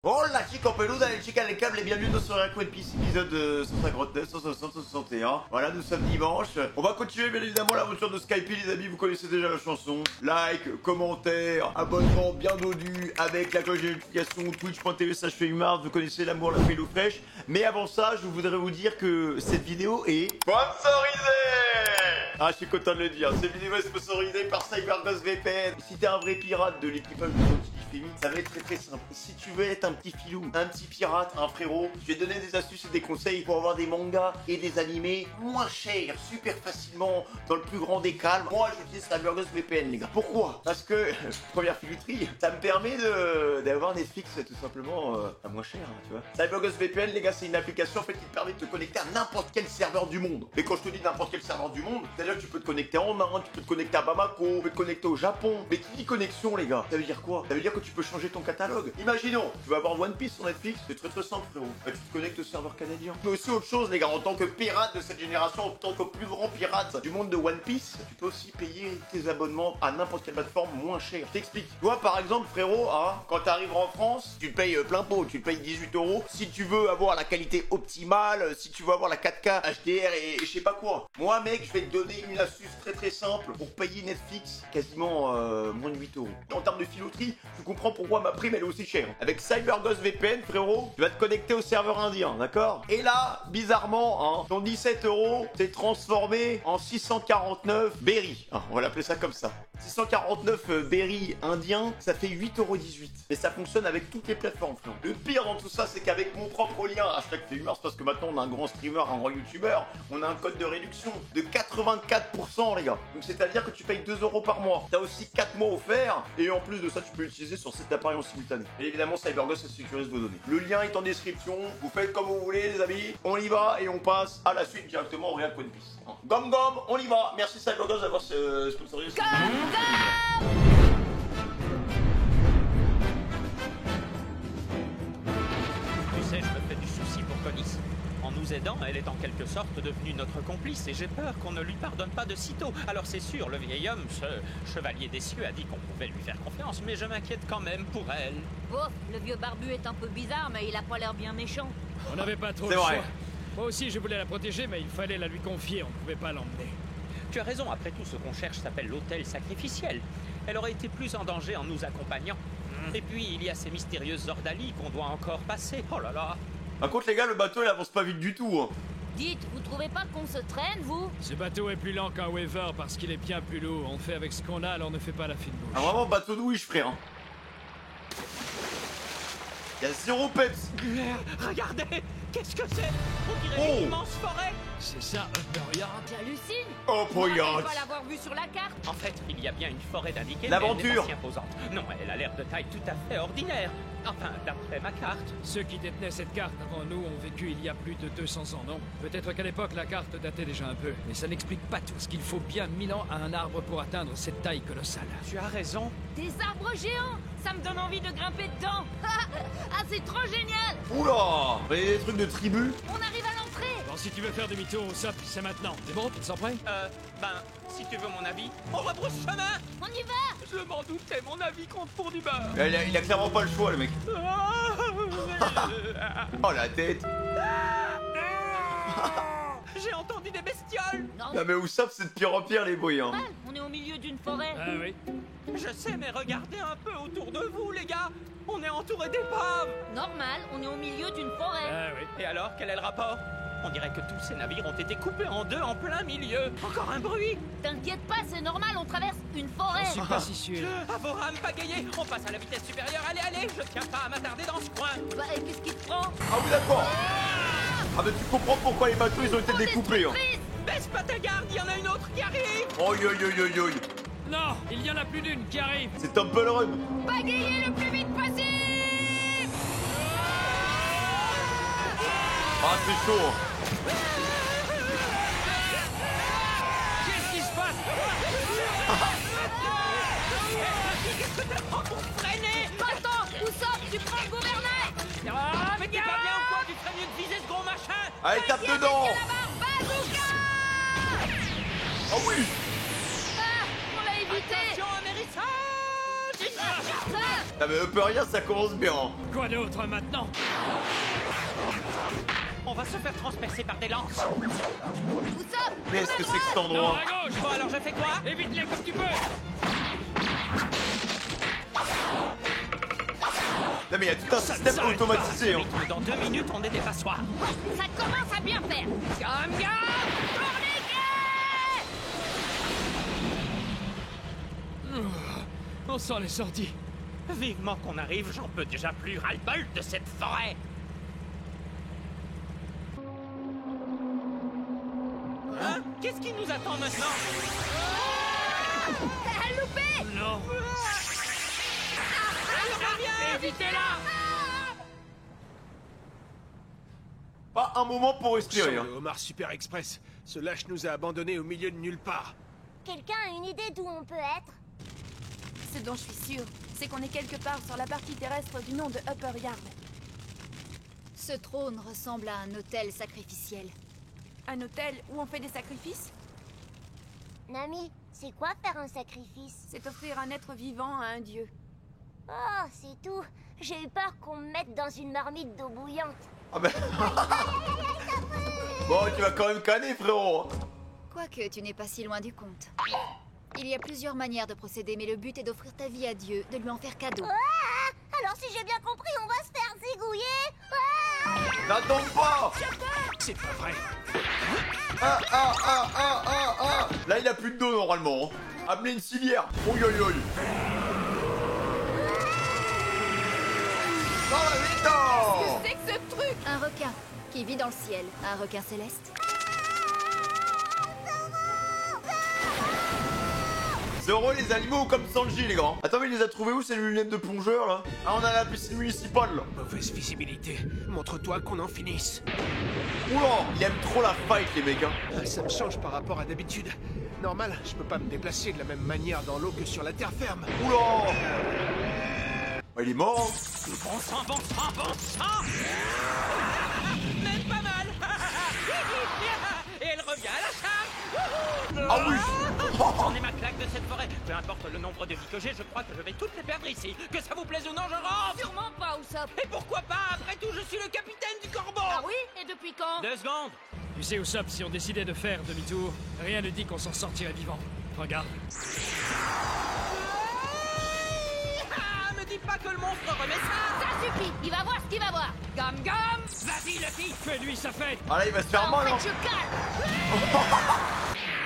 Hola chicos peluda et chicas les câbles et bienvenue dans ce React One Piece épisode 159, 160, 161. Voilà, nous sommes dimanche. On va continuer bien évidemment l'aventure de Skype les amis, vous connaissez déjà la chanson. Like, commentaire, abonnement bien dodu avec la cloche de notification, twitch.tv/feumard, vous connaissez l'amour, la paix, l'eau fraîche. Mais avant ça, je voudrais vous dire que cette vidéo est sponsorisée. Ah, je suis content de le dire, cette vidéo est sponsorisée par CyberGhost VPN. Si t'es un vrai pirate de l'équipage de Anti-Fémi, ça va être très simple. Si tu veux être un petit filou, un petit pirate, un frérot, je vais te donner des astuces et des conseils pour avoir des mangas et des animés moins chers, super facilement, dans le plus grand des calmes. Moi, j'utilise CyberGhost VPN, les gars. Pourquoi? Parce que, première filouterie, ça me permet d'avoir Netflix tout simplement à moins cher, hein, tu vois. CyberGhost VPN, les gars, c'est une application en fait qui te permet de te connecter à n'importe quel serveur du monde. Et quand je te dis n'importe quel serveur du monde, c'est-à-dire que tu peux te connecter en Inde, tu peux te connecter à Bamako, tu peux te connecter au Japon. Mais qui dit connexion, les gars? Ça veut dire quoi? Ça veut dire que tu peux changer ton catalogue. Imaginons, tu vas avoir One Piece sur Netflix, c'est très simple, frérot. Bah, tu te connectes au serveur canadien. Mais aussi autre chose, les gars, en tant que pirate de cette génération, en tant que plus grand pirate du monde de One Piece, tu peux aussi payer tes abonnements à n'importe quelle plateforme moins cher. Je t'explique. Toi, par exemple, frérot, hein, quand tu arrives en France, tu payes plein pot, tu payes 18 €. Si tu veux avoir la qualité optimale, si tu veux avoir la 4K HDR et je sais pas quoi. Moi, mec, je vais te donner une astuce très simple pour payer Netflix quasiment moins de 8 €. En termes de filouterie, tu comprends pourquoi ma prime elle est aussi chère. Avec CyberGhost VPN, frérot, tu vas te connecter au serveur indien, d'accord? Et là, bizarrement, hein, ton 17 € s'est transformé en 649 berry. Ah, on va l'appeler ça comme ça. 649 berry indiens, ça fait 8,18 €. Mais ça fonctionne avec toutes les plateformes, frérot. Le pire dans tout ça, c'est qu'avec mon propre lien, #feumard, parce que maintenant on a un grand streamer, un grand youtubeur, on a un code de réduction de 84%, les gars. Donc c'est-à-dire que tu payes 2 € par mois. T'as aussi 4 mois offerts, et en plus de ça, tu peux l'utiliser sur 7 appareils en simultané. Et évidemment, CyberGhost, ça sécurise vos données. Le lien est en description, vous faites comme vous voulez, les amis. On y va, et on passe à la suite directement au React One Piece. Gomme, on y va. Merci CyberGhost d'avoir sponsorisé. Tu sais, je me fais du souci pour Conis. En nous aidant, elle est en quelque sorte devenue notre complice et j'ai peur qu'on ne lui pardonne pas de sitôt. Alors c'est sûr, le vieil homme, ce chevalier des cieux, a dit qu'on pouvait lui faire confiance, mais je m'inquiète quand même pour elle. Bof, le vieux barbu est un peu bizarre, mais il a pas l'air bien méchant. On n'avait pas trop C'est le vrai. choix. Moi aussi, je voulais la protéger, mais il fallait la lui confier, on ne pouvait pas l'emmener. Tu as raison, après tout, ce qu'on cherche s'appelle l'autel sacrificiel. Elle aurait été plus en danger en nous accompagnant. Et puis, il y a ces mystérieuses ordalies qu'on doit encore passer. Oh là là. Par contre, les gars, le bateau il avance pas vite du tout, hein. Dites, vous trouvez pas qu'on se traîne, vous? Ce bateau est plus lent qu'un Weaver parce qu'il est bien plus lourd. On fait avec ce qu'on a, alors ne fait pas la fine bouche. Ah, vraiment, bateau de wish, frère. Hein. Y'a 0 peps. Regardez. Qu'est-ce que c'est? On dirait une immense forêt. C'est ça, Upper J'hallucine. Oh, Je me rappelle regarde. pas l'avoir vu sur la carte. En fait, il y a bien une forêt d'indiquée, mais L'aventure. elle n'est pas si imposante. Non, elle a l'air de taille tout à fait ordinaire. Enfin, d'après ma carte. Ceux qui détenaient cette carte avant nous ont vécu il y a plus de 200 ans, non? Peut-être qu'à l'époque, la carte datait déjà un peu, mais ça n'explique pas tout. Ce qu'il faut bien 1000 ans à un arbre pour atteindre cette taille colossale. Tu as raison. Des arbres géants. Ça me donne envie de grimper dedans. Ah, c'est trop génial. Oula. Vous voyez des trucs de tribu? On arrive à l'entrée. Bon, si tu veux faire demi-tour au sop, c'est maintenant. C'est bon? Tu te sens prêt? Si tu veux mon avis, on rebrousse chemin. On y va. Je m'en doutais, mon avis compte pour du beurre. Il a clairement pas le choix, le mec. Oh, la tête. J'ai entendu des bestioles. Non, Ah, mais où ça, c'est de pire en pire, les bruits, hein. normal, on est au milieu d'une forêt. Ah oui. Je sais, mais regardez un peu autour de vous, les gars. On est entouré d'épaves. Normal, on est au milieu d'une forêt. Ah oui. Et alors, quel est le rapport? On dirait que tous ces navires ont été coupés en deux en plein milieu. Encore un bruit. T'inquiète pas, c'est normal, on traverse une forêt. Je suis pas si sûr. À vos rames pagayées, on passe à la vitesse supérieure. Allez, je tiens pas à m'attarder dans ce coin. Bah, et qu'est-ce qui te prend? Ah oui, d'accord. Ah, mais tu comprends pourquoi les bateaux, ils ont été découpés, hein. Baisse pas ta garde, il y en a une autre qui arrive. Oh, yo. Non, il y en a plus d'une qui arrive. C'est Temple Run. Pagayez le plus vite possible. Ah, c'est chaud, hein. Qu'est-ce qui se passe? Qu'est-ce que t'as prends pour freiner? Attends, où sort? Tu prends le gouvernail. Ah, mais t'es pas bien ou quoi? Tu ferais mieux de viser ce gros machin. Allez, tape dedans. Bazooka. Ah oui. Ah, on l'a évité. Attention, amérissage. Ah mais peut rien, ça commence bien. Hein. Quoi d'autre maintenant? On va se faire transpercer par des lances. Mais est-ce que c'est que cet Non, endroit? à gauche! Bon, alors je fais quoi? Évite-les comme tu peux! Non mais il y a tout un système automatisé. Hein. Dans 2 minutes, on est des passoires. Ça commence à bien faire. Gamme. On s'en est sorti. Vivement qu'on arrive, j'en peux déjà plus ras-le-bol de cette forêt. Hein? Qu'est-ce qui nous attend maintenant? T'as loupé. Non! Évitez-la! Pas un moment pour respirer. Hein. Le homard Super Express. Ce lâche nous a abandonnés au milieu de nulle part. Quelqu'un a une idée d'où on peut être? Ce dont je suis sûre, c'est qu'on est quelque part sur la partie terrestre du nom de Upper Yard. Ce trône ressemble à un hôtel sacrificiel. Un hôtel où on fait des sacrifices? Nami, c'est quoi faire un sacrifice? C'est offrir un être vivant à un dieu. Oh, c'est tout. J'ai eu peur qu'on me mette dans une marmite d'eau bouillante. Ah ben... Bon, tu vas quand même canner, frérot. Quoique tu n'es pas si loin du compte. Il y a plusieurs manières de procéder, mais le but est d'offrir ta vie à Dieu, de lui en faire cadeau. Ah, alors si j'ai bien compris, on va se faire zigouiller. Ah, N'attends pas. C'est pas vrai. Là, il a plus de dos, normalement. Hein. Amenez une civière. Oi, oi, oi. Dans la vita. C'est que ce truc! Un requin qui vit dans le ciel, un requin céleste. Zoro, les animaux comme Sanji, les grands. Attends, mais il les a trouvés où ces lunettes de plongeur là? Ah, on a la piscine municipale là. Mauvaise visibilité. Montre-toi qu'on en finisse. Oula, il aime trop la fight, les mecs. Hein. Ah, ça me change par rapport à d'habitude. Normal, je peux pas me déplacer de la même manière dans l'eau que sur la terre ferme. Oula. Oh, il est mort. Bon sang, bon sang, bon sang. Même pas mal. Et elle revient à la charge. Ah oui. J'en ai ma claque de cette forêt. Peu importe le nombre de vies que j'ai, je crois que je vais toutes les perdre ici. Que ça vous plaise ou non, je rentre. Sûrement pas, Usopp. Et pourquoi pas? Après tout, je suis le capitaine du corbeau. Ah oui? Et depuis quand? 2 secondes. Tu sais, Usopp, si on décidait de faire demi-tour, rien ne dit qu'on s'en sortirait vivant. Regarde. Ah, me dis pas que le monstre remet ça. Ça suffit. Il va voir ce qu'il va voir. Gam gam. Vas-y, Luffy. Fais-lui sa fête! Ah là, il va se faire En mal. Hein. fait, je calme.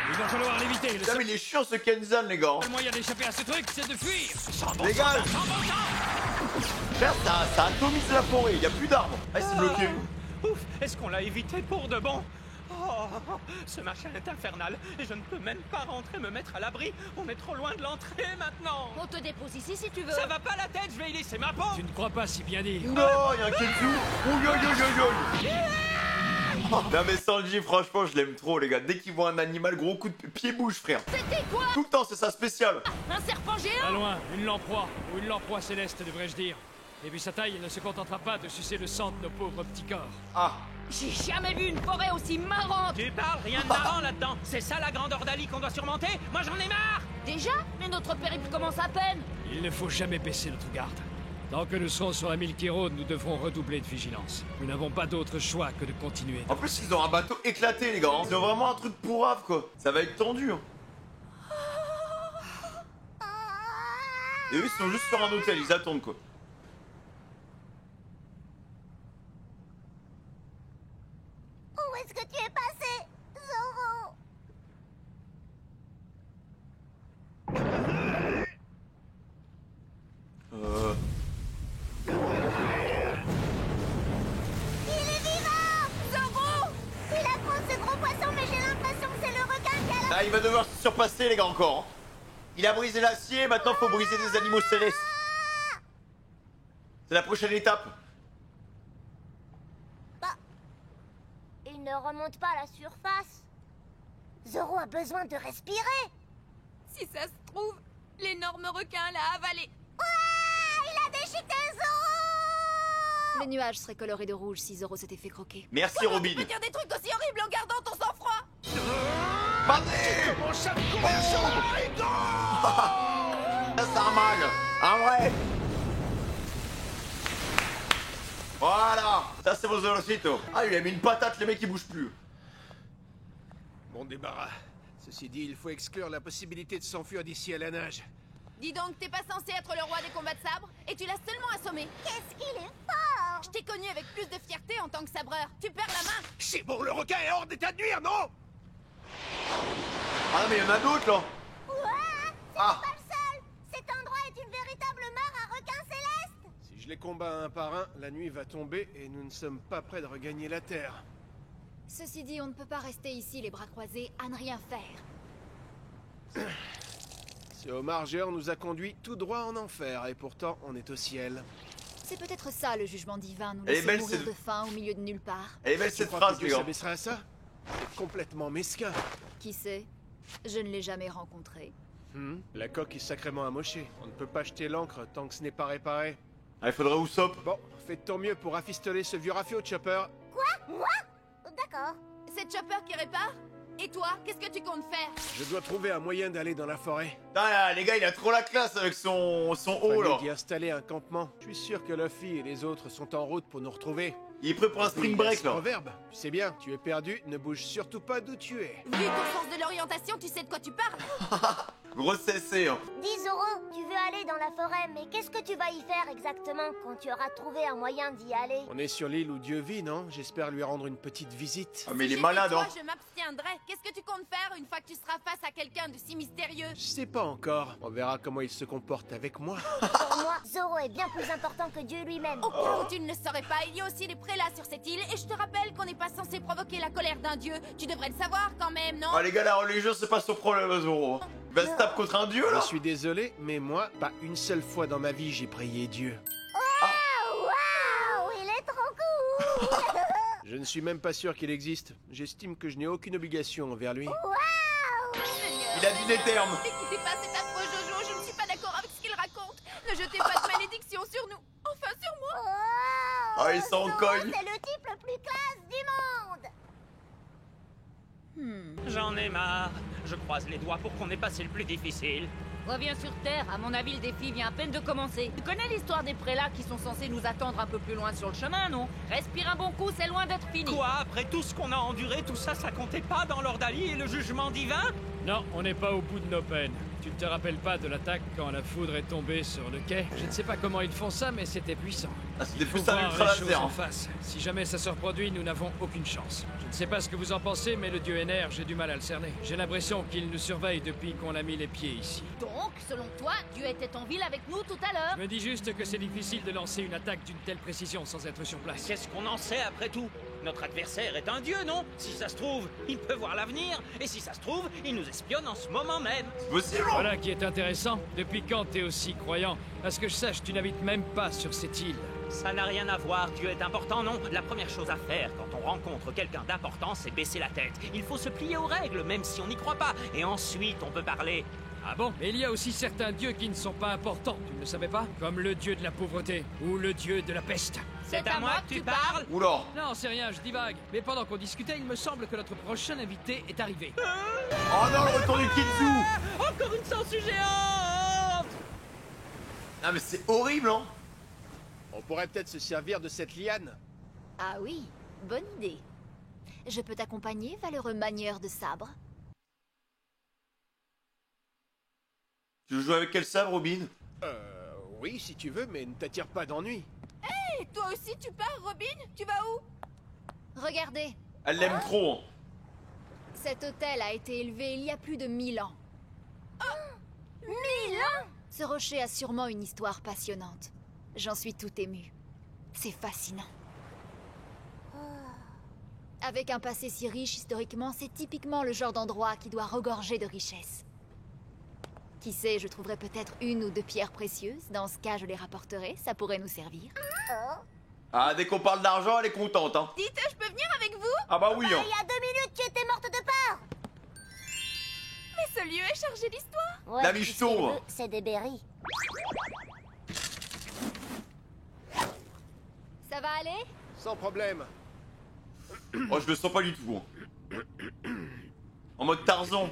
Il va falloir l'éviter. Le Putain, seul mais il est chiant ce Kenzan, les gars. moyen d'échapper à ce truc, c'est de fuir! Dégage. Frère, ça atomise la forêt. Il y a plus d'arbres. Ah, c'est bloqué. Ouf, est-ce qu'on l'a évité pour de bon? Oh, ce machin est infernal et je ne peux même pas rentrer me mettre à l'abri. On est trop loin de l'entrée maintenant. On te dépose ici si tu veux. Ça va pas la tête, je vais y laisser ma peau. Tu ne crois pas si bien dire? Non, il y a un Kenzu. Ouïe, ouïe, ouïe, ouïe. Non mais Sanji, franchement, je l'aime trop, les gars. Dès qu'il voit un animal, gros coup de pied-bouche, frère. C'était quoi? Tout le temps, c'est sa spéciale. Un serpent Pas géant? loin, une lamproie, ou une lamproie céleste, devrais-je dire. Et vu sa taille, il ne se contentera pas de sucer le sang de nos pauvres petits corps. Ah. J'ai jamais vu une forêt aussi marrante. Tu parles, rien de marrant là-dedans. C'est ça la grandeur d'Ali qu'on doit surmonter? Moi j'en ai marre. Déjà? Mais notre périple commence à peine. Il ne faut jamais baisser notre garde. Tant que nous serons sur la Milky Road, nous devrons redoubler de vigilance. Nous n'avons pas d'autre choix que de continuer. En plus, ils ont un bateau éclaté, les gars. Ils ont vraiment un truc pourrave, quoi. Ça va être tendu. Hein. Et eux, ils sont juste sur un hôtel, ils attendent, quoi. où est-ce que tu es passé, Zoro? Il est vivant! Zoro! Il affronte ce gros poisson, mais j'ai l'impression que c'est le requin qui a la... Ah, il va devoir se surpasser, les gars, encore. Hein. Il a brisé l'acier, maintenant faut briser des animaux célestes. C'est la prochaine étape. Bah, il ne remonte pas à la surface. Zoro a besoin de respirer. Si ça se trouve, l'énorme requin l'a avalé. Ouah, il a déchiqueté Zoro! Le nuage serait coloré de rouge si Zoro s'était fait croquer. Merci, Robin. Tu peux dire des trucs aussi horribles en gardant ton sang-froid. Partez. Ça sert mal. Un vrai. Voilà. Ça c'est vos Zorocito. Ah, il a mis une patate, les mecs ils bougent plus. Bon débarras. Ceci dit, il faut exclure la possibilité de s'enfuir d'ici à la nage. Dis donc, t'es pas censé être le roi des combats de sabre et tu l'as seulement assommé. Qu'est-ce qu'il est fort! Je t'ai connu avec plus de fierté en tant que sabreur. Tu perds la main. C'est bon, le requin est hors d'état de nuire, non? Ah non mais il y en a d'autres là. Ouah! C'est Ah. pas le seul! Cet endroit est une véritable mare à requins célestes! Si je les combats un par un, la nuit va tomber et nous ne sommes pas près de regagner la Terre. Ceci dit, on ne peut pas rester ici les bras croisés à ne rien faire. Ce homard géant nous a conduits tout droit en enfer et pourtant on est au ciel. C'est peut-être ça le jugement divin, nous Elle est laisser belle, mourir cette- de faim au milieu de nulle part. Elle est belle Tu cette crois phrase que Dieu les gars. s'abaisserait à ça? C'est complètement mesquin. Qui sait? Je ne l'ai jamais rencontré. La coque est sacrément amochée. On ne peut pas jeter l'ancre tant que ce n'est pas réparé. Ah, il faudrait Usopp. Bon, fais de ton mieux pour rafistoler ce vieux rafio, Chopper. Quoi? Moi? D'accord. C'est Chopper qui répare? Et toi, qu'est-ce que tu comptes faire? Je dois trouver un moyen d'aller dans la forêt. Putain, là, les gars, il a trop la classe avec son haut là. Fallait d'y installer un campement. Je suis sûr que Luffy et les autres sont en route pour nous retrouver. Il est prêt pour un spring break là. Proverbe. Tu sais bien, tu es perdu, ne bouge surtout pas d'où tu es. Vu ton sens de l'orientation, tu sais de quoi tu parles? Grosse CC hein. Dis Zoro, tu veux aller dans la forêt, mais qu'est-ce que tu vas y faire exactement quand tu auras trouvé un moyen d'y aller? On est sur l'île où Dieu vit, non? J'espère lui rendre une petite visite. Ah mais il est Si malade j'étais hein. toi, je m'abstiendrai. Qu'est-ce que tu comptes faire une fois que tu seras face à quelqu'un de si mystérieux? Je sais pas encore. On verra comment il se comporte avec moi. Pour moi, Zoro est bien plus important que Dieu lui-même. Au cas où tu ne le saurais pas, il y a aussi des prélats sur cette île et je te rappelle qu'on n'est pas censé provoquer la colère d'un dieu. Tu devrais le savoir quand même, non? Ah les gars, la religion c'est pas son problème à Zoro. Il va se taper contre un dieu là. Je suis désolé, mais moi, pas une seule fois dans ma vie j'ai prié Dieu. Oh, waouh! Il est trop cool! Je ne suis même pas sûr qu'il existe. J'estime que je n'ai aucune obligation envers lui. Waouh! Il a dit des termes. N'écoutez pas cet affreux Jojo, je ne suis pas d'accord avec ce qu'il raconte. Ne jetez pas de malédiction sur nous. Enfin, sur moi. Oh, Ah, il s'en Zoro, cogne. c'est le type le plus classe du monde! J'en ai marre. Je croise les doigts pour qu'on ait passé le plus difficile. Reviens sur Terre, à mon avis le défi vient à peine de commencer. Tu connais l'histoire des prélats qui sont censés nous attendre un peu plus loin sur le chemin, non? Respire un bon coup, c'est loin d'être fini. Quoi? Après tout ce qu'on a enduré, tout ça, ça comptait pas dans l'ordalie et le jugement divin? Non, on n'est pas au bout de nos peines. Tu ne te rappelles pas de l'attaque quand la foudre est tombée sur le quai? Je ne sais pas comment ils font ça, mais c'était puissant. Ah, c'était Il faut plus ça voir ultra les choses laser. en face. Si jamais ça se reproduit, nous n'avons aucune chance. Je ne sais pas ce que vous en pensez, mais le dieu Ener, j'ai du mal à le cerner. J'ai l'impression qu'il nous surveille depuis qu'on a mis les pieds ici. Donc, selon toi, Dieu était en ville avec nous tout à l'heure. Je me dis juste que c'est difficile de lancer une attaque d'une telle précision sans être sur place. Qu'est-ce qu'on en sait après tout? Notre adversaire est un dieu, non? Si ça se trouve, il peut voir l'avenir. Et si ça se trouve, il nous espionne en ce moment même. C'est possible. Voilà qui est intéressant. Depuis quand t'es aussi croyant? À ce que je sache, tu n'habites même pas sur cette île. Ça n'a rien à voir, Dieu est important, non? La première chose à faire quand on rencontre quelqu'un d'important, c'est baisser la tête. Il faut se plier aux règles, même si on n'y croit pas. Et ensuite, on peut parler. Ah bon? Mais il y a aussi certains dieux qui ne sont pas importants, tu ne le savais pas? Comme le dieu de la pauvreté, ou le dieu de la peste. C'est à moi que tu parles? Oula. Non, c'est rien, je divague. Mais pendant qu'on discutait, il me semble que notre prochain invité est arrivé. Oh non, le retour du Kitsu. Encore une sangsue géante! Ah mais c'est horrible hein. On pourrait peut-être se servir de cette liane. Ah oui, bonne idée. Je peux t'accompagner, valeureux manieur de sabre? Tu veux jouer avec quel sabre, Robin? Oui, si tu veux, mais ne t'attire pas d'ennui. Et toi aussi, tu pars, Robin? Tu vas où? Regardez, Elle l'aime trop hein. cet hôtel a été élevé il y a plus de 1000 ans. 1000 ans! Ce rocher a sûrement une histoire passionnante. J'en suis tout émue. C'est fascinant. Avec un passé si riche historiquement, c'est typiquement le genre d'endroit qui doit regorger de richesses. Qui sait, je trouverai peut-être une ou deux pierres précieuses. Dans ce cas, je les rapporterai, ça pourrait nous servir. Ah, dès qu'on parle d'argent, elle est contente hein. Dites, je peux venir avec vous? Ah bah oui hein. Il y a 2 minutes, tu étais morte de peur! Mais ce lieu est chargé d'histoire. Ouais, La puis biche ce qu'il sombre. veut, c'est des berries. Ça va aller? Sans problème. Oh, je le sens pas du tout hein. En mode Tarzan.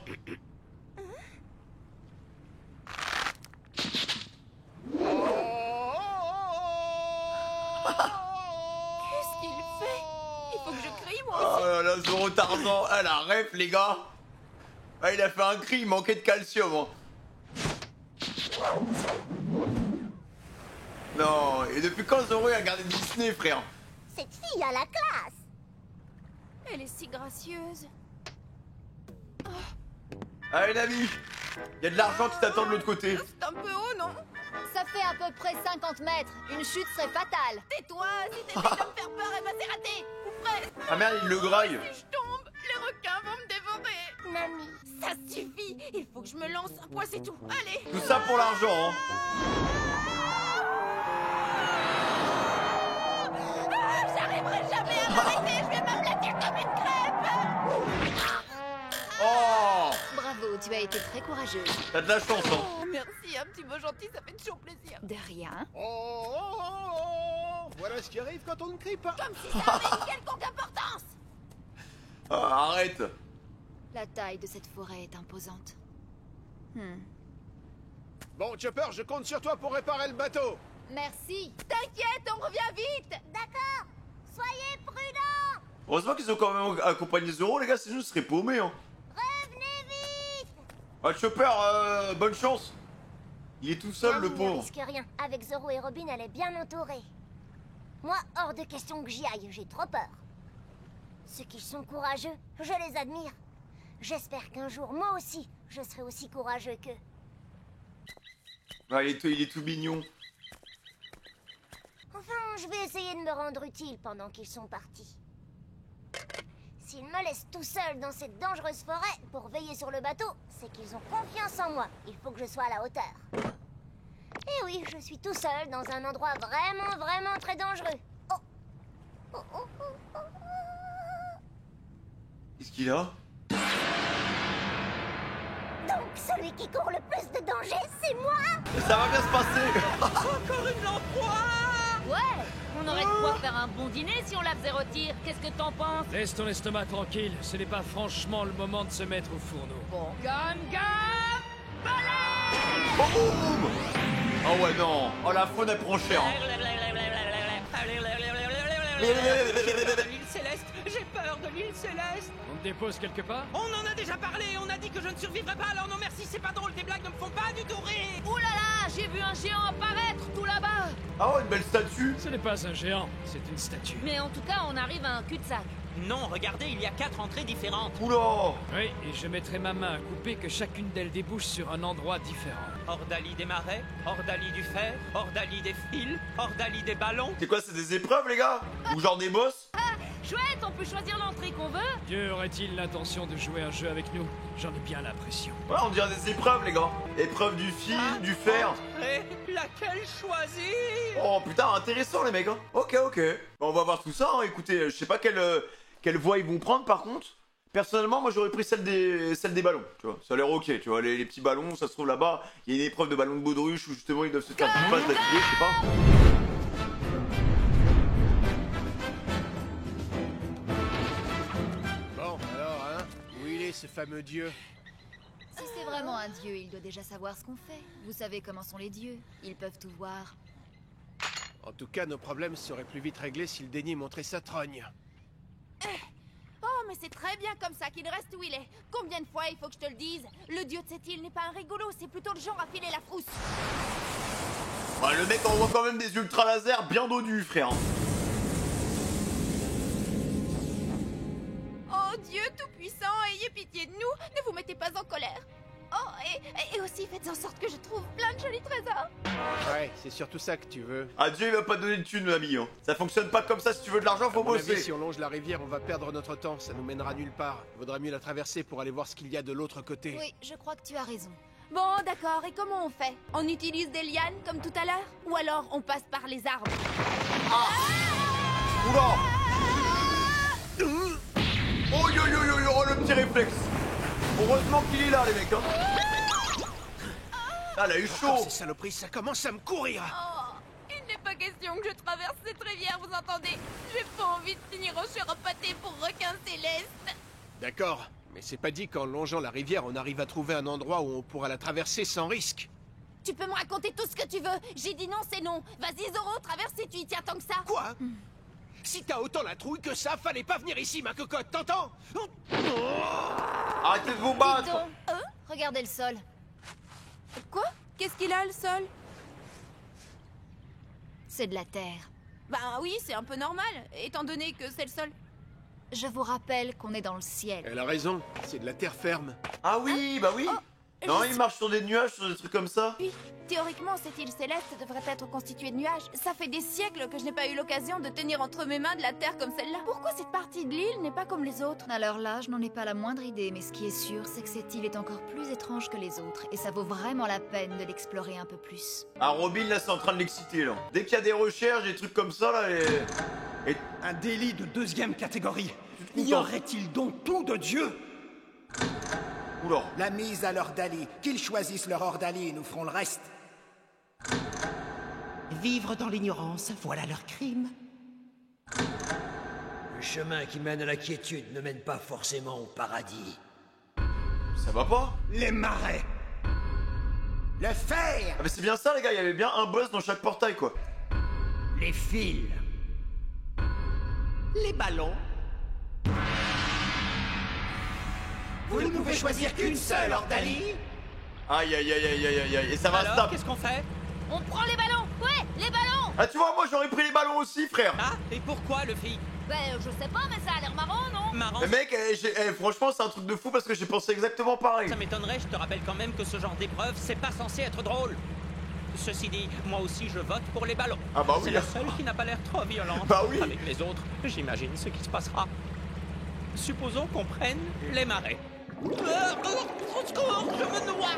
oui, moi Oh aussi. là là, Zoro Tarzan, ah la ref les gars. Ah il a fait un cri, il manquait de calcium hein. Non, et depuis quand Zoro a regardé Disney frère? Cette fille a la classe. Elle est si gracieuse. Allez Nami, y a de l'argent qui t'attend de l'autre côté. C'est un peu haut, non? Ça fait à peu près 50 mètres. Une chute serait fatale. Tais-toi, si t'essayes de me faire peur, eh ben c'est raté. Ou presque. Ah merde, il le graille. Si je tombe, les requins vont me dévorer. Nami. Ça suffit. Il faut que je me lance. Un point, c'est tout. Allez. Tout ça pour l'argent hein. J'arriverai jamais à m'arrêter. Je vais m'aplatir comme une crêpe. Oh, Bravo, tu as été très courageuse. t'as de la chance hein. Oh, merci, un petit mot gentil, ça fait toujours plaisir. De rien. Oh, voilà ce qui arrive quand on ne crie pas. Comme si ça avait une quelconque importance. Ah, arrête. La taille de cette forêt est imposante. Bon, Chopper, je compte sur toi pour réparer le bateau. Merci. T'inquiète, on revient vite. D'accord. Soyez prudents. Heureusement qu'ils ont quand même accompagné Zoro les gars, sinon je serais paumé hein. Revenez vite. Ah Chopper, bonne chance. Il est tout seul le Nami ne pauvre. risque rien. Avec Zoro et Robin, elle est bien entourée. Moi, hors de question que j'y aille. J'ai trop peur. Ceux qui sont courageux, je les admire. J'espère qu'un jour, moi aussi, je serai aussi courageux qu'eux. Ah, il est tout mignon. Enfin, je vais essayer de me rendre utile pendant qu'ils sont partis. S'ils me laissent tout seul dans cette dangereuse forêt pour veiller sur le bateau, c'est qu'ils ont confiance en moi. Il faut que je sois à la hauteur. Et oui, je suis tout seul dans un endroit vraiment très dangereux. Oh. Oh, oh, oh, oh, oh. Qu'est-ce qu'il a? Donc, celui qui court le plus de danger, c'est moi. Ça va bien se passer. Encore une lamproie! Ouais, on aurait de quoi faire un bon dîner si on la faisait rôtir. Qu'est-ce que t'en penses? Laisse ton estomac tranquille, ce n'est pas franchement le moment de se mettre au fourneau. Bon, gamme, Oh, boum. Oh ouais non. Oh la faune elle prend cher. L'île Céleste, j'ai peur de l'île Céleste. On te dépose quelque part? On en a déjà parlé, on a dit que je ne survivrais pas, alors non merci, c'est pas drôle, tes blagues ne me font pas du tout rire. Ouh là là, j'ai vu un géant apparaître tout là-bas. Ah oh une belle statue. Ce n'est pas un géant, c'est une statue. Mais en tout cas, on arrive à un cul-de-sac. Non, regardez, il y a 4 entrées différentes. Oula. Oui, et je mettrai ma main à couper que chacune d'elles débouche sur un endroit différent. Ordalie des marais, ordalie du fer, ordalie des fils, ordalie des ballons. C'est quoi, c'est des épreuves les gars? Ou genre des boss? Chouette, on peut choisir l'entrée qu'on veut. Dieu aurait-il l'intention de jouer un jeu avec nous? J'en ai bien l'impression. Ouais on dirait des épreuves les gars. Épreuve du fil, du fer. Et laquelle choisir? Oh putain intéressant les mecs hein. Ok. Bon, on va voir tout ça hein. Écoutez, je sais pas quelle voie ils vont prendre par contre. Personnellement moi j'aurais pris celle des ballons, tu vois. Ça a l'air ok, tu vois, les petits ballons, ça se trouve là-bas. Il y a une épreuve de ballon de baudruche où justement ils doivent se faire 10 passes d'affilée, je sais pas. Bon, alors, hein? Où il est, ce fameux dieu? Si c'est vraiment un dieu, il doit déjà savoir ce qu'on fait. Vous savez comment sont les dieux. Ils peuvent tout voir. En tout cas, nos problèmes seraient plus vite réglés s'il daignait montrer sa trogne. Oh, mais c'est très bien comme ça qu'il reste où il est. Combien de fois il faut que je te le dise? Le dieu de cette île n'est pas un rigolo, c'est plutôt le genre à filer la frousse. Ouais, le mec envoie quand même des ultra lasers bien dodus frère. Oh Dieu tout-puissant, ayez pitié de nous, ne vous mettez pas en colère. Oh, et aussi faites en sorte que je trouve plein de jolis trésors. Ouais, c'est surtout ça que tu veux. Ah Dieu il va pas te donner de thunes l'ami hein. Ça fonctionne pas comme ça, si tu veux de l'argent faut À mon avis, bosser. si on longe la rivière, on va perdre notre temps, ça nous mènera nulle part. Vaudrait mieux la traverser pour aller voir ce qu'il y a de l'autre côté. Oui, je crois que tu as raison. Bon, d'accord, et comment on fait? On utilise des lianes comme tout à l'heure? Ou alors on passe par les arbres? Oula. Oh yo yo yo yo, oh le petit réflexe. Heureusement qu'il est là les mecs hein. Ah elle a eu Oh, chaud. ces saloperies, ça commence à me courir. Oh, il n'est pas question que je traverse cette rivière, vous entendez? J'ai pas envie de finir en chair à pâté pour requin céleste. D'accord, mais c'est pas dit qu'en longeant la rivière, on arrive à trouver un endroit où on pourra la traverser sans risque. Tu peux me raconter tout ce que tu veux. J'ai dit non, c'est non. Vas-y Zoro, traverse si tu y tiens tant que ça. Quoi? Si t'as autant la trouille que ça, fallait pas venir ici, ma cocotte, t'entends? Arrêtez de vous Dites battre. donc, regardez le sol. Quoi? Qu'est-ce qu'il a, le sol? C'est de la terre. Ben oui, c'est un peu normal, étant donné que c'est le sol. Je vous rappelle qu'on est dans le ciel. Elle a raison, c'est de la terre ferme. Ah oui, bah oui. Non, il marche sur des nuages, sur des trucs comme ça. Puis, théoriquement, cette île céleste devrait être constituée de nuages. Ça fait des siècles que je n'ai pas eu l'occasion de tenir entre mes mains de la terre comme celle-là. Pourquoi cette partie de l'île n'est pas comme les autres? Alors là, je n'en ai pas la moindre idée, mais ce qui est sûr, c'est que cette île est encore plus étrange que les autres, et ça vaut vraiment la peine de l'explorer un peu plus. Ah, Robin, là, c'est en train de l'exciter, là. Dès qu'il y a des recherches, des trucs comme ça, là, et... Un délit de 2e catégorie. te Y aurait-il donc tout de Dieu? Oula. La mise à l'ordalie. Qu'ils choisissent leur ordalie et nous ferons le reste. Vivre dans l'ignorance, voilà leur crime. Le chemin qui mène à la quiétude ne mène pas forcément au paradis. Ça va pas? Les marais. Le fer. Ah, mais c'est bien ça, les gars, il y avait bien un boss dans chaque portail, quoi. Les fils. Les ballons. Vous ne pouvez choisir qu'une seule, ordalie. Aïe, aïe, aïe, aïe, aïe, aïe, et ça va se Alors, taper. qu'est-ce qu'on fait? On prend les ballons. Ouais, les ballons. Ah, tu vois, moi, j'aurais pris les ballons aussi, frère. Ah, et pourquoi, Luffy? Ben, je sais pas, mais ça a l'air marrant, non? Marrant. Mais mec, franchement, c'est un truc de fou parce que j'ai pensé exactement pareil. Ça m'étonnerait, je te rappelle quand même que ce genre d'épreuve, c'est pas censé être drôle. Ceci dit, moi aussi je vote pour les ballons. Ah bah oui. C'est le seul qui n'a pas l'air trop violent. Bah oui. Avec les autres, j'imagine ce qui se passera. Supposons qu'on prenne les marais. Au secours, je me noie.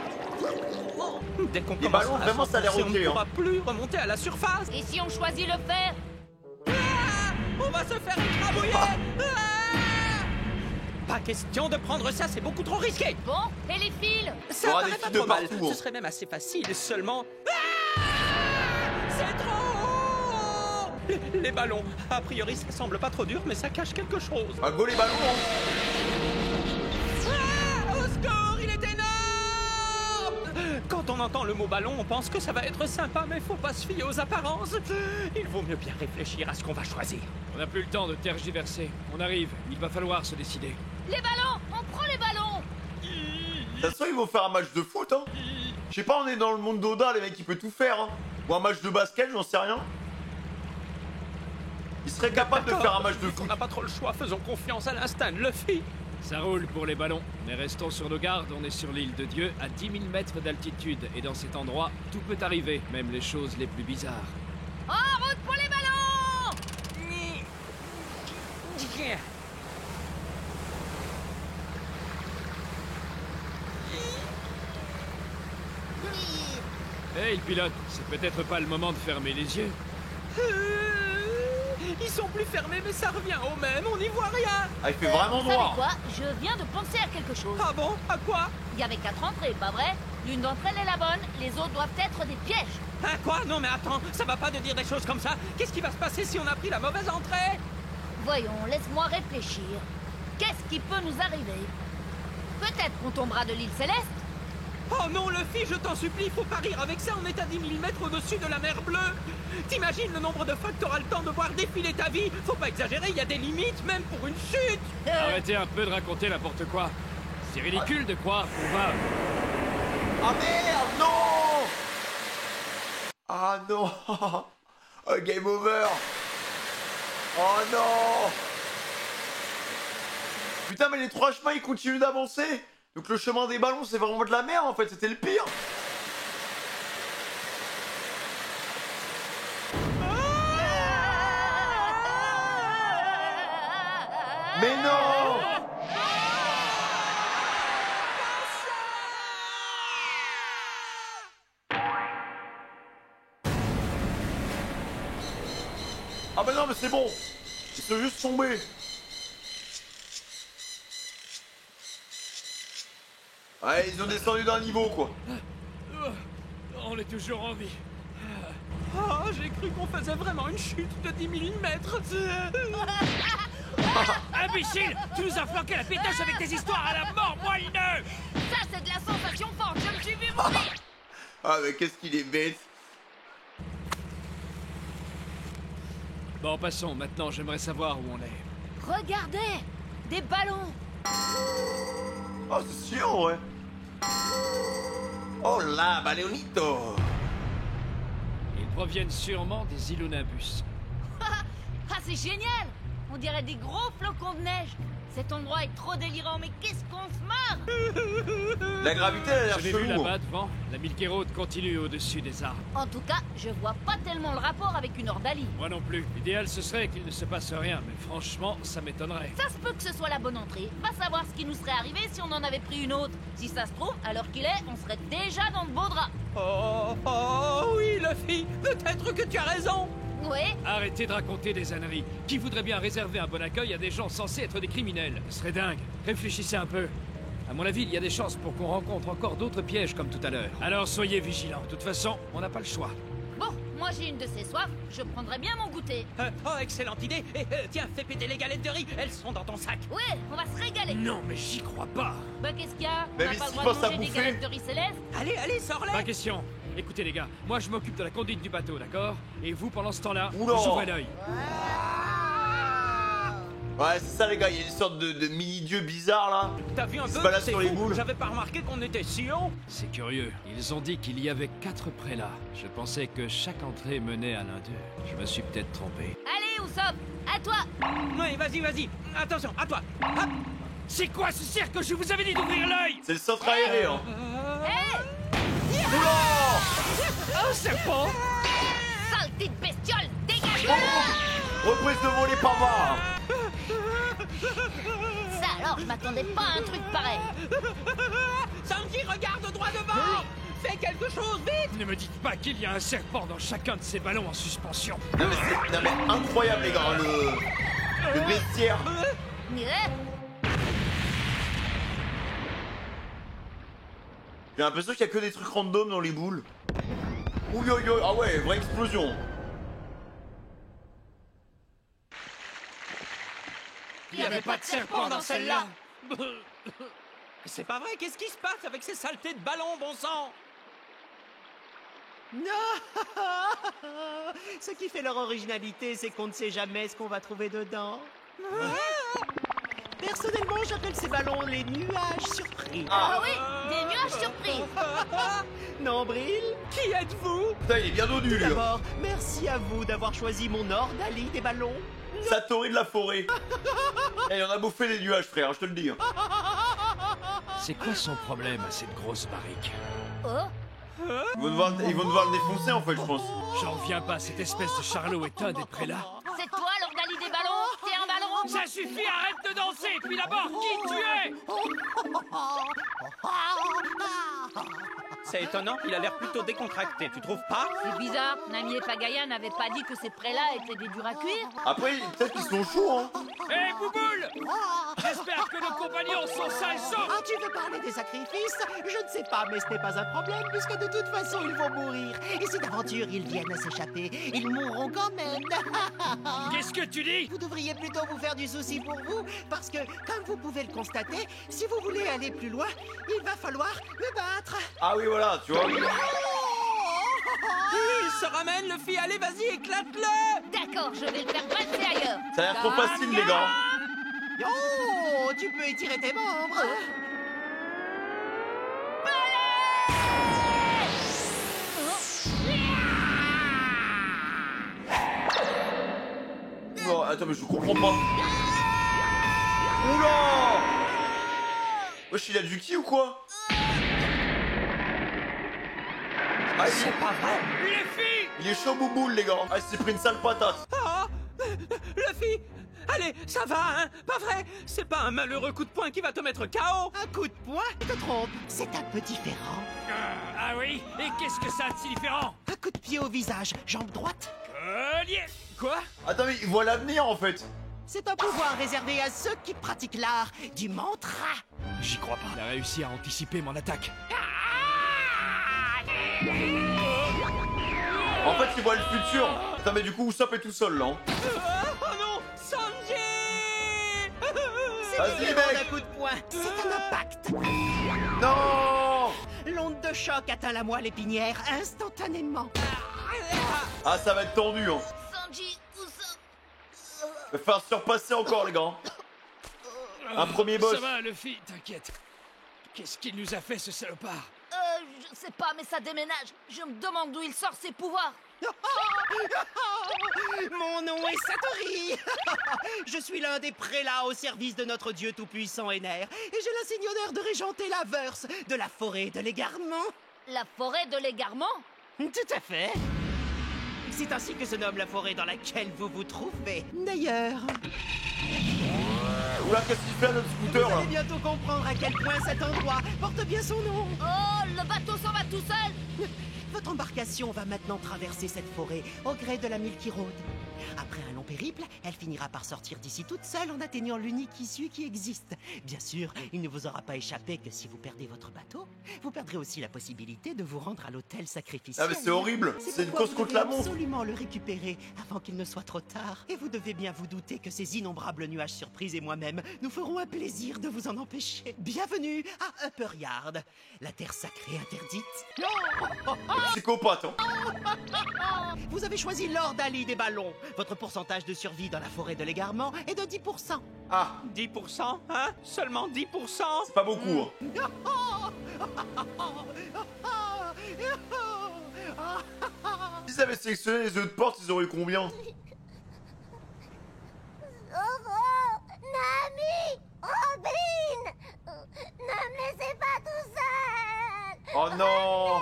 Dès qu'on Les commence ballons, à vraiment, ça a l'air s'enfoncer, ok, on ne hein. pourra plus remonter à la surface. Et si on choisit le fer? Ah, on va se faire écrabouiller. Ah. Pas question de prendre ça, c'est beaucoup trop risqué. Bon, et les fils? Ça aura paraît des pas fils de trop mal. partout, hein. Ce serait même assez facile, seulement... Ah, c'est trop. Les ballons, a priori ça semble pas trop dur, mais ça cache quelque chose. Ah, go les ballons, hein. Ah, au secours, il est énorme. Quand on entend le mot ballon, on pense que ça va être sympa, mais faut pas se fier aux apparences. Il vaut mieux bien réfléchir à ce qu'on va choisir. On n'a plus le temps de tergiverser. On arrive, il va falloir se décider. Les ballons! On prend les ballons! De toute façon, ils vont faire un match de foot, hein. Je sais pas, on est dans le monde d'Oda, les mecs, il peut tout faire, hein. Ou un match de basket, j'en sais rien. Il serait capable de faire un match de On foot. n'a pas trop le choix, faisons confiance à l'instinct de Luffy. Ça roule pour les ballons, mais restons sur nos gardes, on est sur l'île de Dieu, à 10 000 mètres d'altitude, et dans cet endroit, tout peut arriver, même les choses les plus bizarres. En route pour les ballons! Hey, le pilote, c'est peut-être pas le moment de fermer les yeux. Ils sont plus fermés, mais ça revient au même, on n'y voit rien. Ah, il fait vraiment Vous savez noir. quoi? Je viens de penser à quelque chose. Ah bon? À quoi? Il y avait 4 entrées, pas vrai? L'une d'entre elles est la bonne, les autres doivent être des pièges. À quoi? Non mais attends, ça va pas de dire des choses comme ça. Qu'est-ce qui va se passer si on a pris la mauvaise entrée? Voyons, laisse-moi réfléchir. Qu'est-ce qui peut nous arriver? Peut-être qu'on tombera de l'île céleste? Oh non, Luffy, je t'en supplie, faut pas rire avec ça, on est à 10 000 mètres au-dessus de la mer bleue. T'imagines le nombre de fois que t'auras le temps de voir défiler ta vie? Faut pas exagérer, il y a des limites, même pour une chute. Arrêtez un peu de raconter n'importe quoi. C'est ridicule de croire qu'on va... Ah merde, non. Ah non. Oh, game over. Oh non. Putain, mais les 3 chemins, ils continuent d'avancer. Donc le chemin des ballons, c'est vraiment de la merde, en fait. C'était le pire. Mais non. Ah bah non, mais c'est bon. Ils sont juste tombés. Ouais, ils ont descendu d'un niveau, quoi. On est toujours en vie. Oh, j'ai cru qu'on faisait vraiment une chute de 10 000 mètres. Imbécile! Tu nous as flanqué la pétache avec tes histoires à la mort, moelleux! Ça, c'est de la sensation forte, je me suis vu mourir! Ah, mais qu'est-ce qu'il est bête. Bon, passons. Maintenant, j'aimerais savoir où on est. Regardez! Des ballons! Oh, c'est chiant, ouais. Oh là, Baleonito. Ils proviennent sûrement des Illuminabus. Ah, c'est génial! On dirait des gros flocons de neige. Cet endroit est trop délirant, mais qu'est-ce qu'on se marre! La gravité, elle a l'air J'avais vu chelou. là-bas devant. La Milky Road continue au-dessus des arbres. En tout cas, je vois pas tellement le rapport avec une ordalie. Moi non plus. L'idéal, ce serait qu'il ne se passe rien, mais franchement, ça m'étonnerait. Ça se peut que ce soit la bonne entrée. Va savoir ce qui nous serait arrivé si on en avait pris une autre. Si ça se trouve, à l'heure qu'il est, on serait déjà dans de beaux draps. Oh oui, Luffy, peut-être que tu as raison. Ouais. Arrêtez de raconter des âneries. Qui voudrait bien réserver un bon accueil à des gens censés être des criminels? Ce serait dingue. Réfléchissez un peu. À mon avis, il y a des chances pour qu'on rencontre encore d'autres pièges comme tout à l'heure. Alors soyez vigilants. De toute façon, on n'a pas le choix. Bon, moi j'ai une de ces soifs. Je prendrais bien mon goûter. Oh, excellente idée. Et tiens, fais péter les galettes de riz. Elles sont dans ton sac. Ouais, on va se régaler. Non, mais j'y crois pas. Bah qu'est-ce qu'il y a? Mais On n'a si pas le tu droit penses de à manger des bouffer. galettes de riz céleste? Allez, sors-les. Pas question. Écoutez les gars, moi je m'occupe de la conduite du bateau, d'accord? Et vous, pendant ce temps-là, Oula. vous ouvrez l'œil. Ouais, c'est ça, les gars. Il y a une sorte de mini-dieu bizarre là. T'as vu un Il se peu? balade C'est sur les fou. boules. J'avais pas remarqué qu'on était si haut. C'est curieux. Ils ont dit qu'il y avait 4 prélats. Je pensais que chaque entrée menait à l'un d'eux. Je me suis peut-être trompé. Allez, Usopp, à toi. Oui, vas-y. Attention, à toi. Hop. C'est quoi ce cirque? Je vous avais dit d'ouvrir l'œil! C'est le centre aéré, hein. Un serpent! Saleté de bestiole, dégage! Reprise de voler par bas. Ça alors, je m'attendais pas à un truc pareil. Sanji, regarde droit devant. Fais quelque chose, vite. Ne me dites pas qu'il y a un serpent dans chacun de ces ballons en suspension. Non mais incroyable, les gars. Le bestiaire. J'ai l'impression qu'il y a que des trucs random dans les boules. Ouh yo yo, ah ouais, vraie explosion. Il n'y avait pas de serpent dans celle-là. C'est pas vrai, qu'est-ce qui se passe avec ces saletés de ballons, bon sang? Non. Ce qui fait leur originalité, c'est qu'on ne sait jamais ce qu'on va trouver dedans. Personnellement, j'appelle ces ballons les nuages surpris. Ah oui, des nuages surprises. Nombril, qui êtes-vous? Putain, il est bien dodu, lui. D'abord, merci à vous d'avoir choisi mon ordalie des ballons. Satori de la forêt. Et il en a bouffé des nuages, frère, je te le dis. C'est quoi son problème à cette grosse barrique? Oh. Ils vont devoir le défoncer, en fait, je pense. J'en reviens pas, cette espèce de charlot est un des prélats. C'est toi l'ordalie des ballons? T'es un ballon? Ça suffit, arrête de danser. Puis d'abord, qui tu es? C'est étonnant, il a l'air plutôt décontracté, tu trouves pas? C'est bizarre, Nami et Pagaya n'avaient pas dit que ces prélats étaient des durs à cuire. Après, peut-être qu'ils sont chauds, hein. Hé, Bouboule! J'espère que nos compagnons sont sains et saufs! Ah, tu veux parler des sacrifices? Je ne sais pas, mais ce n'est pas un problème, puisque de toute façon, ils vont mourir. Et si d'aventure ils viennent à s'échapper, ils mourront quand même. Qu'est-ce que tu dis? Vous devriez plutôt vous faire du souci pour vous, parce que, comme vous pouvez le constater, si vous voulez aller plus loin, il va falloir me battre. Ah oui, voilà, tu vois. Il se ramène, le fille, allez, vas-y, éclate-le! D'accord, je vais le faire passer ailleurs. Ça a l'air trop facile, les gars. Oh, tu peux étirer tes membres. Non, attends, mais je comprends pas. Oula! Wesh, il a du ki ou quoi? Ah, C'est pas vrai! Les filles! il est chaud bouboule, les gars. Ah, il s'est pris une sale patate. Ah! Luffy! Allez, ça va, hein? Pas vrai? C'est pas un malheureux coup de poing qui va te mettre KO! Un coup de poing? Tu te trompes, c'est un peu différent. Ah oui? Et qu'est-ce que ça a de si différent? Un coup de pied au visage, jambe droite. Collier! Quoi? Attends, mais il voit l'avenir, en fait. C'est un pouvoir réservé à ceux qui pratiquent l'art du mantra. J'y crois pas. Il a réussi à anticiper mon attaque. En fait, il voit le futur. Attends, mais du coup, Usopp est tout seul, là. Hein. Oh non! Sanji! Vas-y, C'est mec. un coup de poing, c'est un impact. Non! L'onde de choc atteint la moelle épinière instantanément. Ah, ça va être tendu, hein. Sanji, Usopp, Va falloir se surpasser encore, les gars. Un premier boss. Ça va, Luffy, t'inquiète. Qu'est-ce qu'il nous a fait, ce salopard? Je sais pas, mais ça déménage. Je me demande d'où il sort ses pouvoirs. Mon nom est Satori. Je suis l'un des prélats au service de notre dieu tout-puissant Ener. Et j'ai l'insigne honneur de régenter la verse de la forêt de l'égarement. La forêt de l'égarement? Tout à fait. C'est ainsi que se nomme la forêt dans laquelle vous vous trouvez. D'ailleurs... Oula, qu'est-ce qu'il fait à notre scooter, Vous là? allez bientôt comprendre à quel point cet endroit porte bien son nom. Oh, le bateau s'en va tout seul. Votre embarcation va maintenant traverser cette forêt au gré de la Milky Road. Après un long périple, elle finira par sortir d'ici toute seule en atteignant l'unique issue qui existe. Bien sûr, il ne vous aura pas échappé que si vous perdez votre bateau, vous perdrez aussi la possibilité de vous rendre à l'hôtel sacrificiel. Ah mais c'est horrible. C'est une course contre la montre. Absolument le récupérer avant qu'il ne soit trop tard. Et vous devez bien vous douter que ces innombrables nuages surprises et moi-même nous ferons un plaisir de vous en empêcher. Bienvenue à Upper Yard, la terre sacrée interdite. Psychopathe, hein. Vous avez choisi Lord Ali des ballons. Votre pourcentage de survie dans la forêt de l'égarement est de 10%. Ah, 10%, hein? Seulement 10%? c'est pas beaucoup, hein. S'ils avaient sélectionné les œufs de porte, ils auraient eu combien? Zoro, Nami, Robin, ne me laissez pas tout seul. Oh non.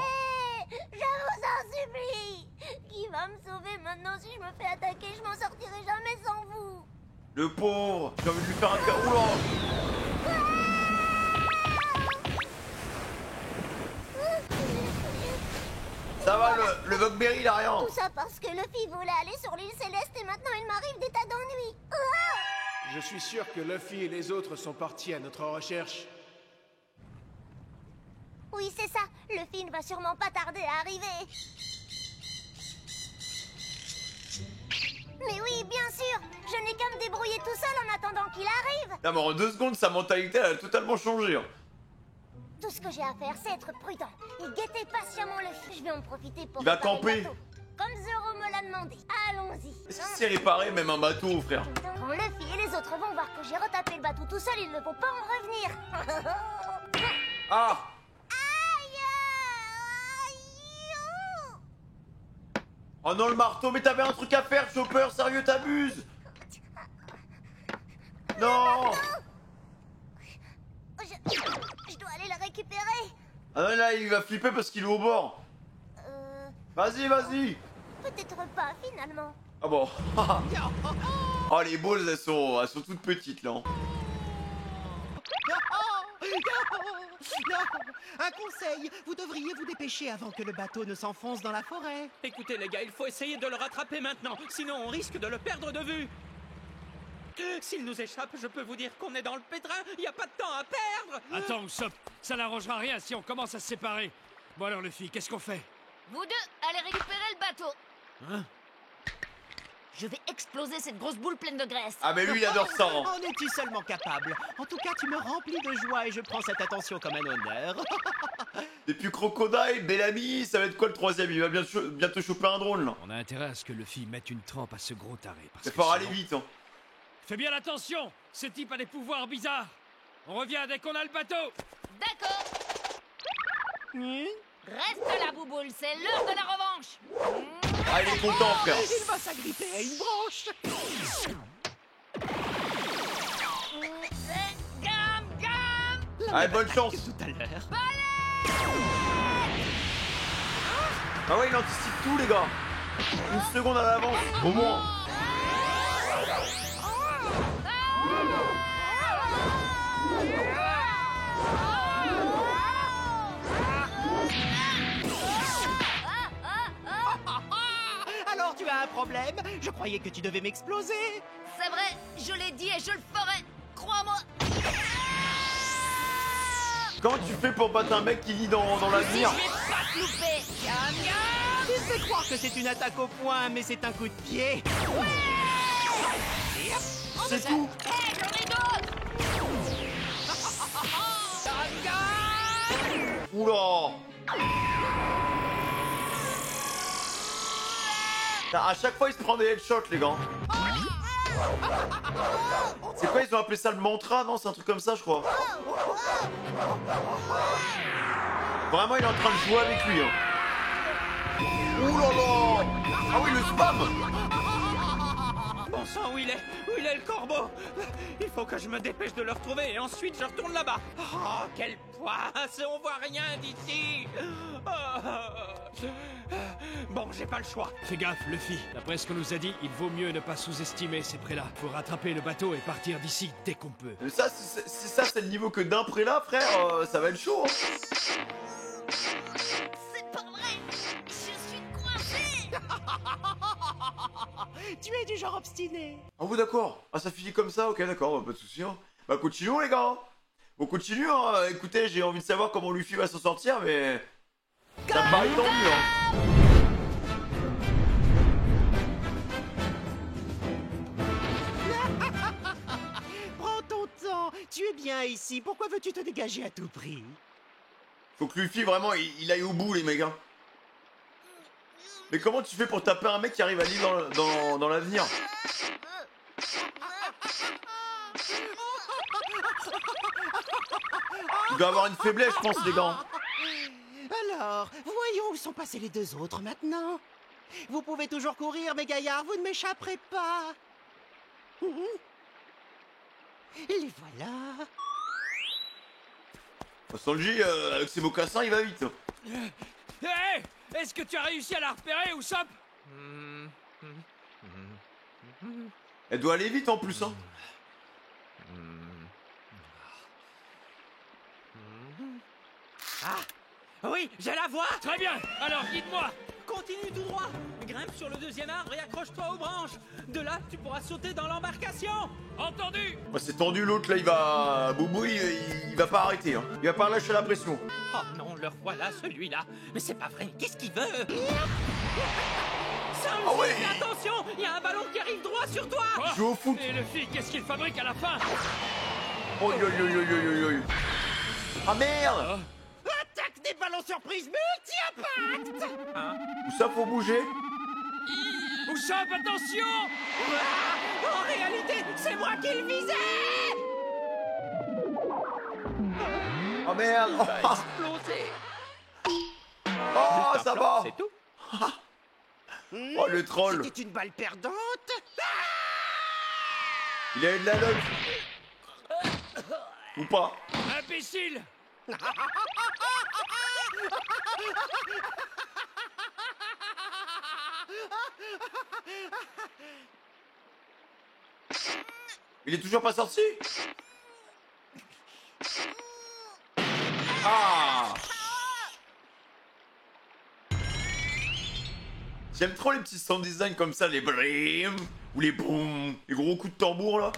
Je vous en supplie. Qui va me sauver maintenant? Si je me fais attaquer, je m'en sortirai jamais sans vous. Le pauvre, j'ai envie de lui faire un cœur roulant. Ça va, le Bugberry, il a rien. Tout ça parce que Luffy voulait aller sur l'île Céleste et maintenant il m'arrive des tas d'ennuis. Je suis sûr que Luffy et les autres sont partis à notre recherche. Oui, c'est ça. Luffy ne va sûrement pas tarder à arriver. Mais oui, bien sûr. Je n'ai qu'à me débrouiller tout seul en attendant qu'il arrive. Non mais en 2 secondes, sa mentalité elle a totalement changé. Hein. Tout ce que j'ai à faire, c'est être prudent et guetter patiemment Luffy. Je vais en profiter pour Il va réparer camper. le bateau, comme Zoro me l'a demandé. Allons-y. Est-ce qu'il sait réparer même un bateau, frère? Quand Luffy et les autres vont voir que j'ai retapé le bateau tout seul, il ne faut pas en revenir. Ah. Oh non, le marteau, mais t'avais un truc à faire, Chopper, sérieux, t'abuses. Non. Je dois aller le récupérer. Ah non, là, il va flipper parce qu'il est au bord. Vas-y, vas-y. Peut-être pas, finalement. Ah bon. Oh, les balls, elles sont toutes petites, là. Un conseil, vous devriez vous dépêcher avant que le bateau ne s'enfonce dans la forêt. Écoutez les gars, il faut essayer de le rattraper maintenant, sinon on risque de le perdre de vue. S'il nous échappe, je peux vous dire qu'on est dans le pétrin, il n'y a pas de temps à perdre. Attends, Usopp, ça n'arrangera rien si on commence à se séparer. Bon alors, Luffy, qu'est-ce qu'on fait? Vous deux, allez récupérer le bateau. Hein? Je vais exploser cette grosse boule pleine de graisse. Ah mais lui, il adore ça. Hein. En es-tu seulement capable? En tout cas, tu me remplis de joie et je prends cette attention comme un honneur. Et puis Crocodile, Bellamy, ça va être quoi le troisième? Il va bientôt choper un drone, là. On a intérêt à ce que Luffy mette une trempe à ce gros taré. Il va falloir aller vite, hein. Fais bien attention, ce type a des pouvoirs bizarres. On revient dès qu'on a le bateau. D'accord. Reste là, Bouboule, c'est l'heure de la revanche. Ah, il est content, frère. Il va s'agripper à une branche. Gam. Allez, bonne chance. Tout à l'heure. Ah ouais, il anticipe tout, les gars. Une seconde à l'avance, au moins. Alors tu as un problème? Je croyais que tu devais m'exploser. C'est vrai, je l'ai dit et je le ferai. Crois-moi. Comment tu fais pour battre un mec qui lit dans l'avenir? Je vais pas te louper. Gam, gam. Il fait croire que c'est une attaque au poing, mais c'est un coup de pied. C'est tout. Hé, j'en ai d'autres. Oula. À chaque fois, il se prend des headshots, les gars. C'est quoi, ils ont appelé ça le mantra? Non, c'est un truc comme ça, je crois. Vraiment, il est en train de jouer avec lui. Hein. Ouh là là! Ah oui, le spam! Bon sang, où il est? Où il est le corbeau? Il faut que je me dépêche de le retrouver et ensuite je retourne là-bas. Oh, quelle poisse! On voit rien d'ici! Oh. Bon, j'ai pas le choix. Fais gaffe, Luffy. D'après ce qu'on nous a dit, il vaut mieux ne pas sous-estimer ces prélats. Faut rattraper le bateau et partir d'ici dès qu'on peut. Mais ça, c'est le niveau que d'un prélat, frère, ça va être chaud. Hein. C'est pas vrai! Je suis coincé! Tu es du genre obstiné. Ah oui, d'accord. Ah, ça finit comme ça, ok, d'accord, pas de soucis. Hein. Bah, continuons, les gars. Bon, continue, hein. Écoutez, j'ai envie de savoir comment Luffy va s'en sortir, mais... ça me paraît tendu, hein. Prends ton temps. Tu es bien ici. Pourquoi veux-tu te dégager à tout prix? Faut que Luffy, vraiment, il aille au bout, les mecs, hein. Mais comment tu fais pour taper un mec qui arrive à l'île dans l'avenir? Il doit avoir une faiblesse, je pense, les gars. Alors, voyons où sont passés les deux autres maintenant. Vous pouvez toujours courir, mes gaillards, vous ne m'échapperez pas. Les voilà. Sanji, avec ses mocassins, il va vite. Hé! Est-ce que tu as réussi à la repérer, Usopp? Elle doit aller vite en plus, hein. Ah! Oui, je la vois! Très bien! Alors, guide-moi! Continue tout droit! Grimpe sur le deuxième arbre et accroche-toi aux branches! De là, tu pourras sauter dans l'embarcation! Entendu! Bah, c'est tendu, l'autre, là, il va... Boubou, il va pas arrêter, hein. Il va pas lâcher la pression. Oh non, le revoilà, celui-là! Mais c'est pas vrai, qu'est-ce qu'il veut? Sanji, Ah ouais. attention! Il y a un ballon qui arrive droit sur toi! Quoi? Joue au foot. Et Luffy, qu'est-ce qu'il fabrique à la fin? Oh, yo. Ah, merde! Attaque des ballons surprises multi-impact. Où ça, faut bouger? Usopp, attention! En réalité, c'est moi qui le visais! Oh, merde! Il va exploser! Oh, ça va! C'est tout? Oh, le troll! C'était une balle perdante. Il a eu de la luck! Ou pas? Imbécile! Il est toujours pas sorti? Ah! J'aime trop les petits sound design comme ça, les brim ou les boum, les gros coups de tambour là.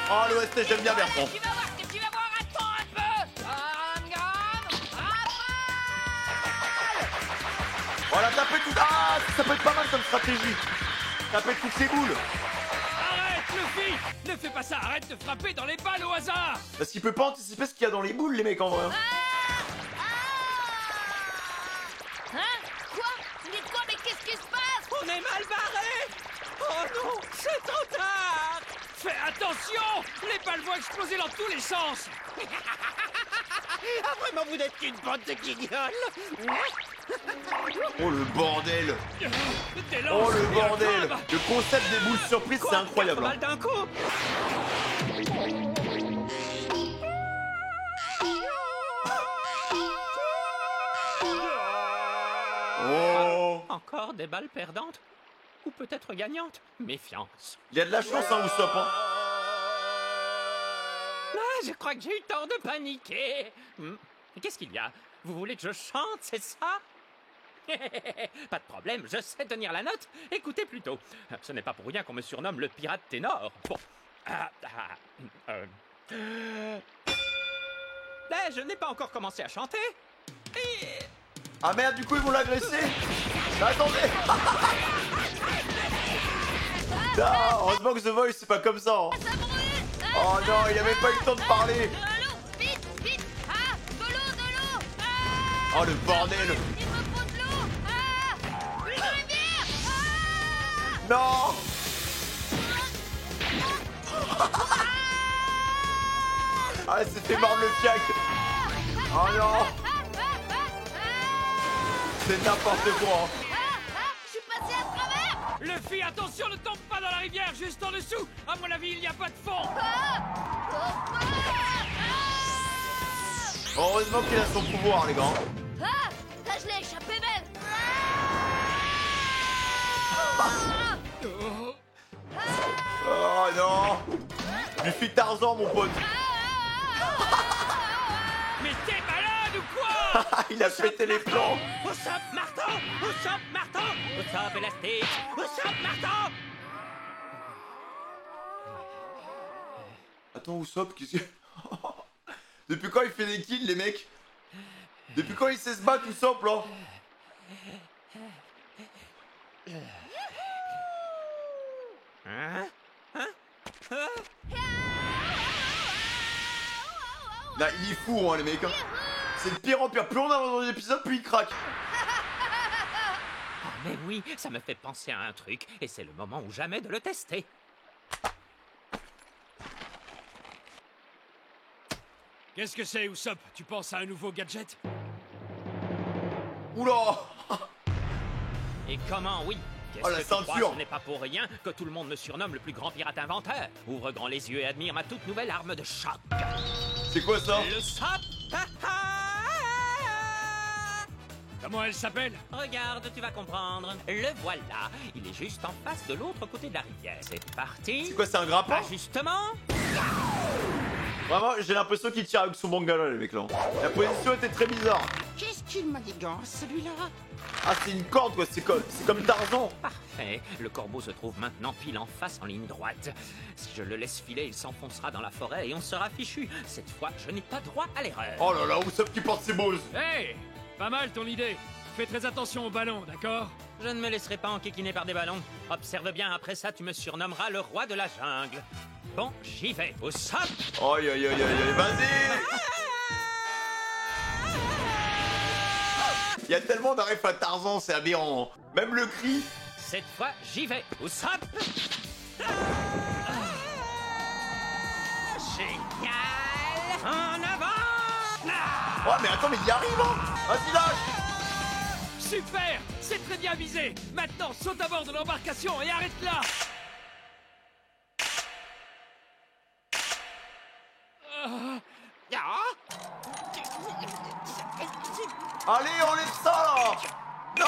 Ah, l'OST, j'aime bien Bertrand. Tu vas voir, attends un peu. Voilà, taper tout. Ah, ça peut être pas mal comme stratégie. Taper toutes ces boules. Arrête, Luffy! Ne fais pas ça! Arrête de frapper dans les balles au hasard! Parce qu'il peut pas anticiper ce qu'il y a dans les boules, les mecs, en vrai. Hein? Quoi? Dites-moi, mais qu'est-ce qui se passe? On est mal barré! Oh non, c'est trop tard! Fais attention! Les balles vont exploser dans tous les sens! Ah, vraiment, vous n'êtes qu'une bande de guignols. Oh le bordel! Des lances Oh le et un bordel! crabe. Le concept des boules surprises, c'est incroyable. Mal d'un coup! Oh! Encore des balles perdantes? Ou peut-être gagnantes? Méfiance. Il y a de la chance, hein, Usopp, hein. Ah, je crois que j'ai eu le temps de paniquer. Qu'est-ce qu'il y a? Vous voulez que je chante, c'est ça? Pas de problème, je sais tenir la note. Écoutez plutôt. Ce n'est pas pour rien qu'on me surnomme le pirate ténor. Bon. Je n'ai pas encore commencé à chanter. Ah merde, du coup, ils vont l'agresser. Bah, attendez. Non, heureusement que The Voice, c'est pas comme ça. Hein. Oh non, il a même pas eu le temps de parler. Vite, vite! Ah! De l'eau! Oh le bordel. Il me faut de l'eau! Ah! Une rivière! Ah! Non. Ah, elle s'est fait mordre le fiac. Oh non. C'est n'importe quoi. Je suis passé à travers. Luffy, attention, ne tombe pas dans la rivière, juste en dessous. À mon avis, il n'y a pas de fond. Heureusement qu'il a son pouvoir, les gars. Ah, là je l'ai échappé belle. Oh non. Luffy Tarzan, mon pote. Mais t'es malade ou quoi? Il a pété les plombs. Usopp marteau, Usopp marteau, Usopp élastique, Usopp marteau. Attends, Usopp, qu'est-ce que... Depuis quand il fait des kills, les mecs? Depuis quand il sait se battre, Usopp, là? Hein? Là, il est fou, hein, les mecs. Hein. C'est de pire en pire. Plus on avance dans l'épisode, plus il craque. Oh, mais oui, ça me fait penser à un truc, et c'est le moment ou jamais de le tester. Qu'est-ce que c'est, Usopp? Tu penses à un nouveau gadget? Oula. Et comment, oui? Oh, la Qu'est-ce que tu ceinture. crois, ce n'est pas pour rien que tout le monde me surnomme le plus grand pirate inventeur. Ouvre grand les yeux et admire ma toute nouvelle arme de choc. C'est quoi ça? Le sap. Comment elle s'appelle? Regarde, tu vas comprendre. Le voilà. Il est juste en face de l'autre côté de la rivière. C'est parti. C'est quoi, c'est un grappin? Ajustement. Vraiment, j'ai l'impression qu'il tire avec son bangala, les mecs, là. La position était très bizarre. Qu'est-ce qu'il manigance, celui-là? Ah, c'est une corde, quoi. C'est comme Tarzan. Parfait. Le corbeau se trouve maintenant pile en face en ligne droite. Si je le laisse filer, il s'enfoncera dans la forêt et on sera fichu. Cette fois, je n'ai pas droit à l'erreur. Oh là là, Usopp qui porte ses boses. Hey! Pas mal ton idée. Fais très attention au ballon, d'accord? Je ne me laisserai pas enquiquiner par des ballons. Observe bien, après ça, tu me surnommeras le roi de la jungle. Bon, j'y vais. Usopp! Aïe, aïe, aïe, aïe, aïe, vas-y. Il y a tellement d'arrêts à Tarzan, c'est aberrant. Hein. Même le cri. Cette fois, j'y vais. Usopp! Génial! En avant! Oh, mais attends, mais il y arrive, hein. Vas-y, lâche. Super! C'est très bien visé! Maintenant, saute à bord de l'embarcation et arrête-la! Allez, on laisse ça, là. Non.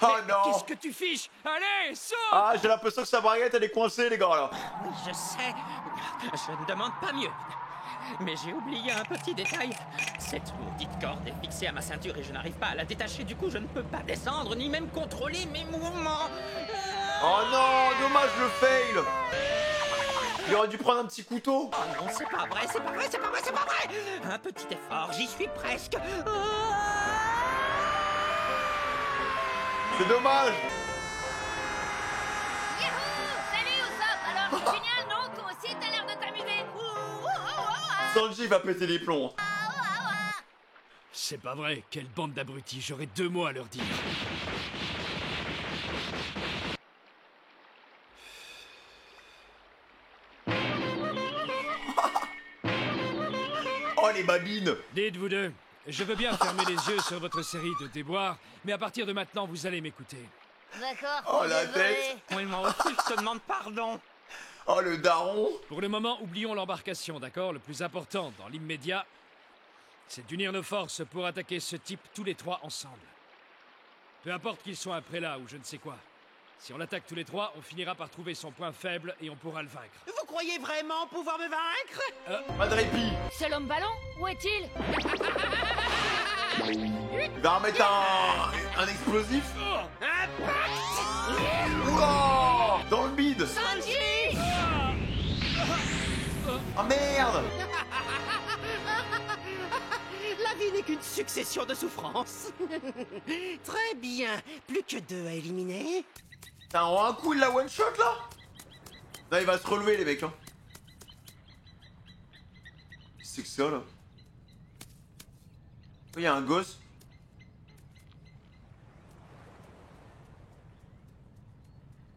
Oh non. Qu'est-ce que tu fiches? Allez, saute! Ah, j'ai l'impression que sa braguette, elle est coincée, les gars, là. Oui, je sais. Je ne demande pas mieux. Mais j'ai oublié un petit détail. Cette maudite corde est fixée à ma ceinture et je n'arrive pas à la détacher. Du coup, je ne peux pas descendre ni même contrôler mes mouvements. Oh non, dommage le fail. Il aurait dû prendre un petit couteau. Oh non, c'est pas vrai, c'est pas vrai, c'est pas vrai, c'est pas vrai. Un petit effort, j'y suis presque. C'est dommage. Youhou! Salut Usopp! Alors, c'est génial, non? Toi aussi, t'as l'air de t'amuser! Sanji va péter les plombs. C'est pas vrai, quelle bande d'abrutis, j'aurais 2 mots à leur dire. Oh, les babines. Dites vous deux, je veux bien fermer les yeux sur votre série de déboires, mais à partir de maintenant, vous allez m'écouter. D'accord. Oh, la désolé. tête. Oui, moi aussi, je te demande pardon. Oh, le daron. Pour le moment, oublions l'embarcation, d'accord? Le plus important, dans l'immédiat, c'est d'unir nos forces pour attaquer ce type tous les 3 ensemble. Peu importe qu'il soit un prélat ou je ne sais quoi. Si on l'attaque tous les 3, on finira par trouver son point faible et on pourra le vaincre. Vous croyez vraiment pouvoir me vaincre? Pas de répit. C'est l'homme ballon? Où est-il? Il va remettre un explosif. Oula. Dans le bide. Sanji! Oh merde. La vie n'est qu'une succession de souffrances. Très bien. Plus que 2 à éliminer. T'as un coup, il la one shot là. Là, il va se relever, les mecs. Hein. C'est que ça là. Il y a un gosse.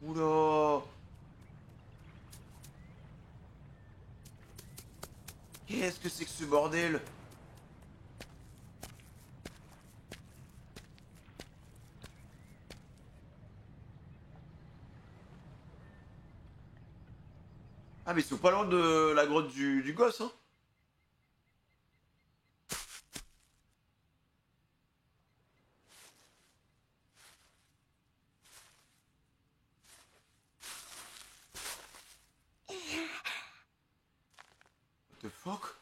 Oula. Qu'est-ce que c'est que ce bordel? Ah mais ils sont pas loin de la grotte du gosse, hein. What the fuck?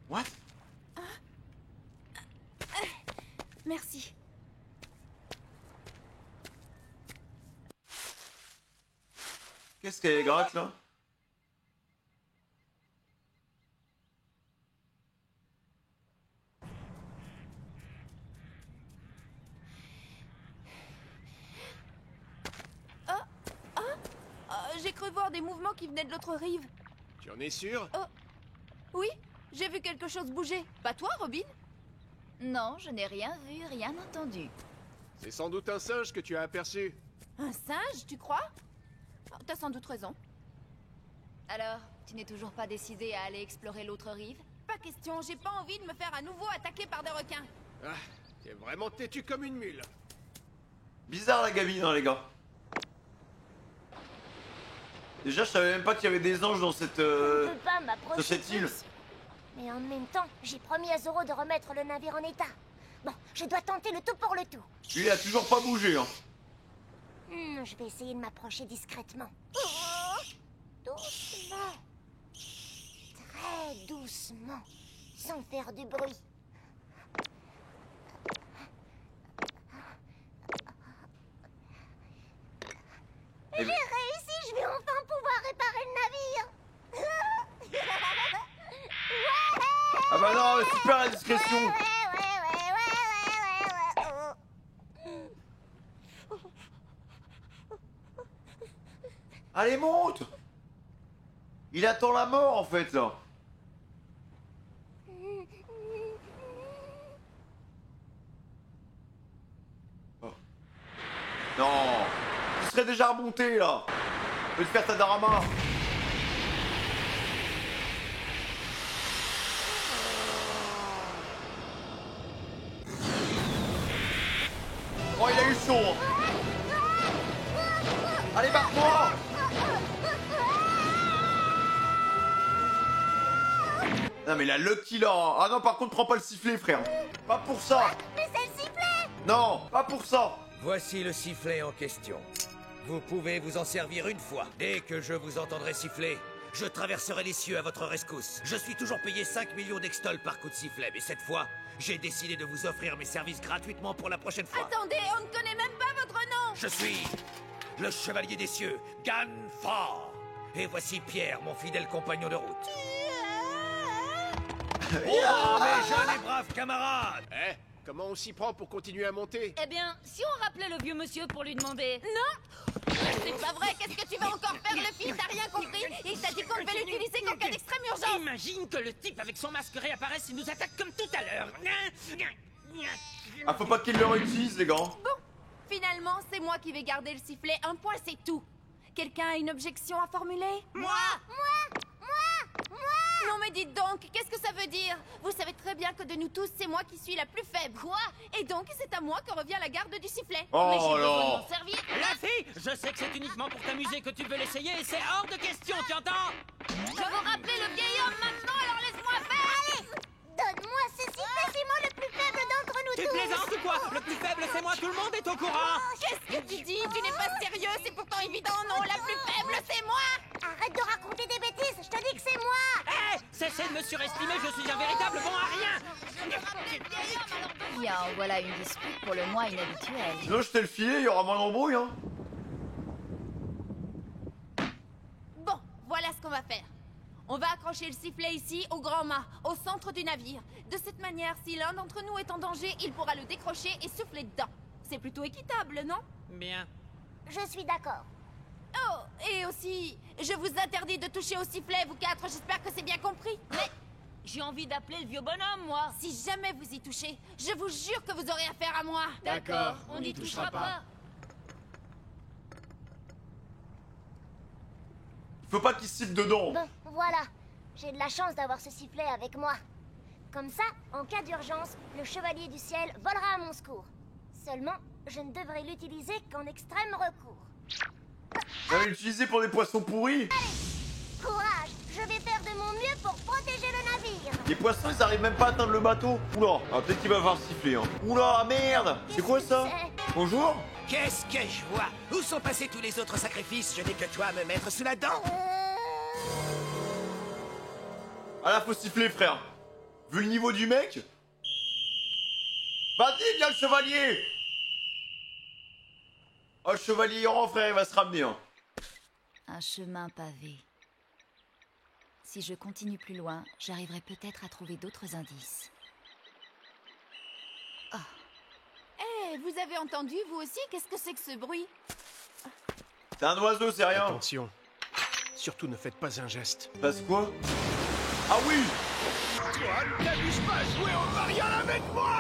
What? Merci. Qu'est-ce qu'elle gratte là? J'ai cru voir des mouvements qui venaient de l'autre rive. Tu en es sûr? Oui, j'ai vu quelque chose bouger. Pas toi, Robin? Non, je n'ai rien vu, rien entendu. C'est sans doute un singe que tu as aperçu. Un singe, tu crois? Oh, t'as sans doute raison. Alors, tu n'es toujours pas décidé à aller explorer l'autre rive? Pas question, j'ai pas envie de me faire à nouveau attaquer par des requins. Ah, t'es vraiment têtu comme une mule. Bizarre la gamine, hein, les gars. Déjà, je savais même pas qu'il y avait des anges dans cette, Je peux pas m'approcher sur cette île. plus. Mais en même temps, j'ai promis à Zoro de remettre le navire en état. Bon, je dois tenter le tout pour le tout. Lui, il a toujours pas bougé, hein. Je vais essayer de m'approcher discrètement. Doucement. Très doucement. Sans faire du bruit. Eh J'ai réussi, je vais enfin pouvoir réparer le navire. Ouais. Ah bah non, super la discrétion. Allez, monte. Il attend la mort, en fait, là. Oh. Non. Tu serais déjà remonté, là. Je vais te faire ta drama. Oh, il a eu chaud. Allez, barre-toi. Non mais la Lucky là. Ah non, par contre, prends pas le sifflet, frère. Pas pour ça. Mais c'est le sifflet. Non, pas pour ça. Voici le sifflet en question. Vous pouvez vous en servir une fois. Dès que je vous entendrai siffler, je traverserai les cieux à votre rescousse. Je suis toujours payé 5 millions d'extols par coup de sifflet, mais cette fois, j'ai décidé de vous offrir mes services gratuitement pour la prochaine fois. Attendez, on ne connaît même pas votre nom. Je suis le chevalier des cieux, Ganfar. Et voici Pierre, mon fidèle compagnon de route. Oh, mes jeunes et braves camarades! Eh, comment on s'y prend pour continuer à monter? Eh bien, si on rappelait le vieux monsieur pour lui demander... Non. C'est pas vrai, qu'est-ce que tu vas encore faire, le fils? T'as rien compris? Il t'a dit qu'on devait l'utiliser qu'en cas d'extrême urgence. Imagine que le type avec son masque réapparaisse et nous attaque comme tout à l'heure. Ah, faut pas qu'il le réutilise, les gars. Bon, finalement, c'est moi qui vais garder le sifflet. Un point, c'est tout. Quelqu'un a une objection à formuler? Moi. Non mais dites donc, qu'est-ce que ça veut dire? Vous savez très bien que de nous tous, c'est moi qui suis la plus faible. Quoi? Et donc, c'est à moi que revient la garde du sifflet. Oh Mais j'ai besoin de là. m'en servir. La fille, je sais que c'est uniquement pour t'amuser que tu veux l'essayer et c'est hors de question, tu entends? Je veux rappeler le vieil homme maintenant, alors laisse-moi faire. Allez, donne-moi ce sifflet, c'est moi le plus faible d'entre nous Tu tous. plaisantes ou quoi? Le plus faible, c'est moi, tout le monde est au courant. Qu'est-ce que tu dis? Tu n'es pas sérieux, c'est pourtant évident, non? La plus faible, c'est moi. Arrête de raconter des bêtises, je te dis que c'est moi. Hé, cessez de me surestimer, je suis un véritable bon à rien. Bien, voilà une dispute pour le moins inhabituelle. Sinon, je t'ai le filet, il y aura moins d'embrouille, hein. Bon, voilà ce qu'on va faire. On va accrocher le sifflet ici, au grand mât, au centre du navire. De cette manière, si l'un d'entre nous est en danger, il pourra le décrocher et souffler dedans. C'est plutôt équitable, non? Bien. Je suis d'accord. Oh, et aussi, je vous interdis de toucher au sifflet, vous quatre, j'espère que c'est bien compris. Mais j'ai envie d'appeler le vieux bonhomme, moi. Si jamais vous y touchez, je vous jure que vous aurez affaire à moi. D'accord, on n'y touchera pas. Faut pas qu'il siffle dedans. Bon, voilà. J'ai de la chance d'avoir ce sifflet avec moi. Comme ça, en cas d'urgence, le chevalier du ciel volera à mon secours. Seulement, je ne devrais l'utiliser qu'en extrême recours. Ça va l'utiliser pour des poissons pourris. Courage, je vais faire de mon mieux pour protéger le navire. Les poissons, ils arrivent même pas à atteindre le bateau. Oula, ah, peut-être qu'il va avoir siffler. Hein. Oula, merde. C'est quoi ça? Bonjour. Qu'est-ce que je vois? Où sont passés tous les autres sacrifices? Je n'ai que toi à me mettre sous la dent. Ah là, faut siffler, frère. Vu le niveau du mec. Vas-y, viens le chevalier. Oh, le chevalier errant, frère, il va se ramener. Hein. Un chemin pavé. Si je continue plus loin, j'arriverai peut-être à trouver d'autres indices. Eh, vous avez entendu, vous aussi? Qu'est-ce que c'est que ce bruit? C'est un oiseau, c'est rien. Attention. Surtout ne faites pas un geste. Passe quoi? Ah oui. Toi, n'abuse pas à jouer au Marial avec moi!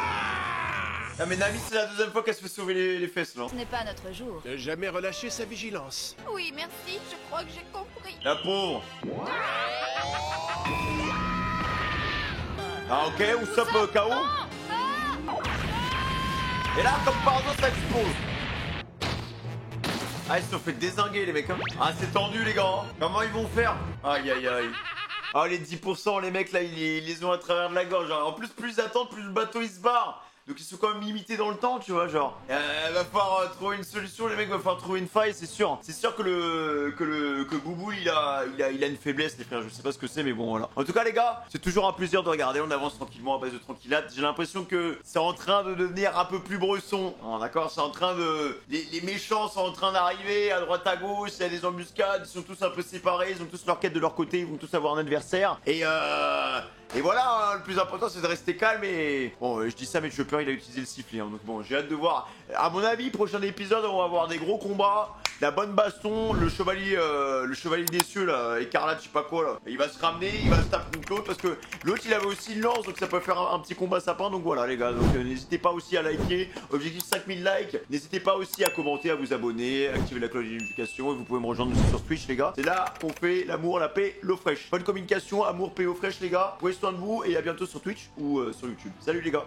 Ah mais Nami, c'est la deuxième fois qu'elle se fait sauver les fesses, là. Ce n'est pas notre jour. Ne jamais relâcher sa vigilance. Oui, merci, je crois que j'ai compris. La pauvre. Ah ok, ou ça peut KO. Et là, comme par hasard, ça explose. Ah, ils se sont fait dézinguer, les mecs. Hein. Ah, c'est tendu, les gars. Hein. Comment ils vont faire? Aïe, aïe, aïe. Ah, les 10%, les mecs, là, ils les ont à travers de la gorge. En plus ils attendent, plus le bateau, il se barre. Donc ils sont quand même limités dans le temps, tu vois, genre. Va falloir trouver une solution, les mecs, va falloir trouver une faille, c'est sûr. C'est sûr que Boubou, il a une faiblesse, les frères. Je sais pas ce que c'est, mais bon, voilà. En tout cas, les gars, c'est toujours un plaisir de regarder. On avance tranquillement à base de tranquillade. J'ai l'impression que c'est en train de devenir un peu plus bresson. D'accord, c'est en train de... Les méchants sont en train d'arriver à droite à gauche. Il y a des embuscades, ils sont tous un peu séparés. Ils ont tous leur quête de leur côté, ils vont tous avoir un adversaire. Et voilà, hein, le plus important c'est de rester calme et... Bon, je dis ça mais Chopper il a utilisé le sifflet, hein, donc bon, j'ai hâte de voir. À mon avis, prochain épisode, on va avoir des gros combats, la bonne baston, le chevalier des cieux là, écarlate, je sais pas quoi là. Il va se ramener, il va se taper contre l'autre parce que l'autre il avait aussi une lance, donc ça peut faire un petit combat sapin, donc voilà les gars. Donc n'hésitez pas aussi à liker, objectif 5000 likes, n'hésitez pas aussi à commenter, à vous abonner, activer la cloche de notification et vous pouvez me rejoindre aussi sur Twitch les gars. C'est là qu'on fait l'amour, la paix, l'eau fraîche. Bonne communication, amour, paix, eau fraîche les gars. Prenez soin de vous et à bientôt sur Twitch ou sur YouTube. Salut les gars.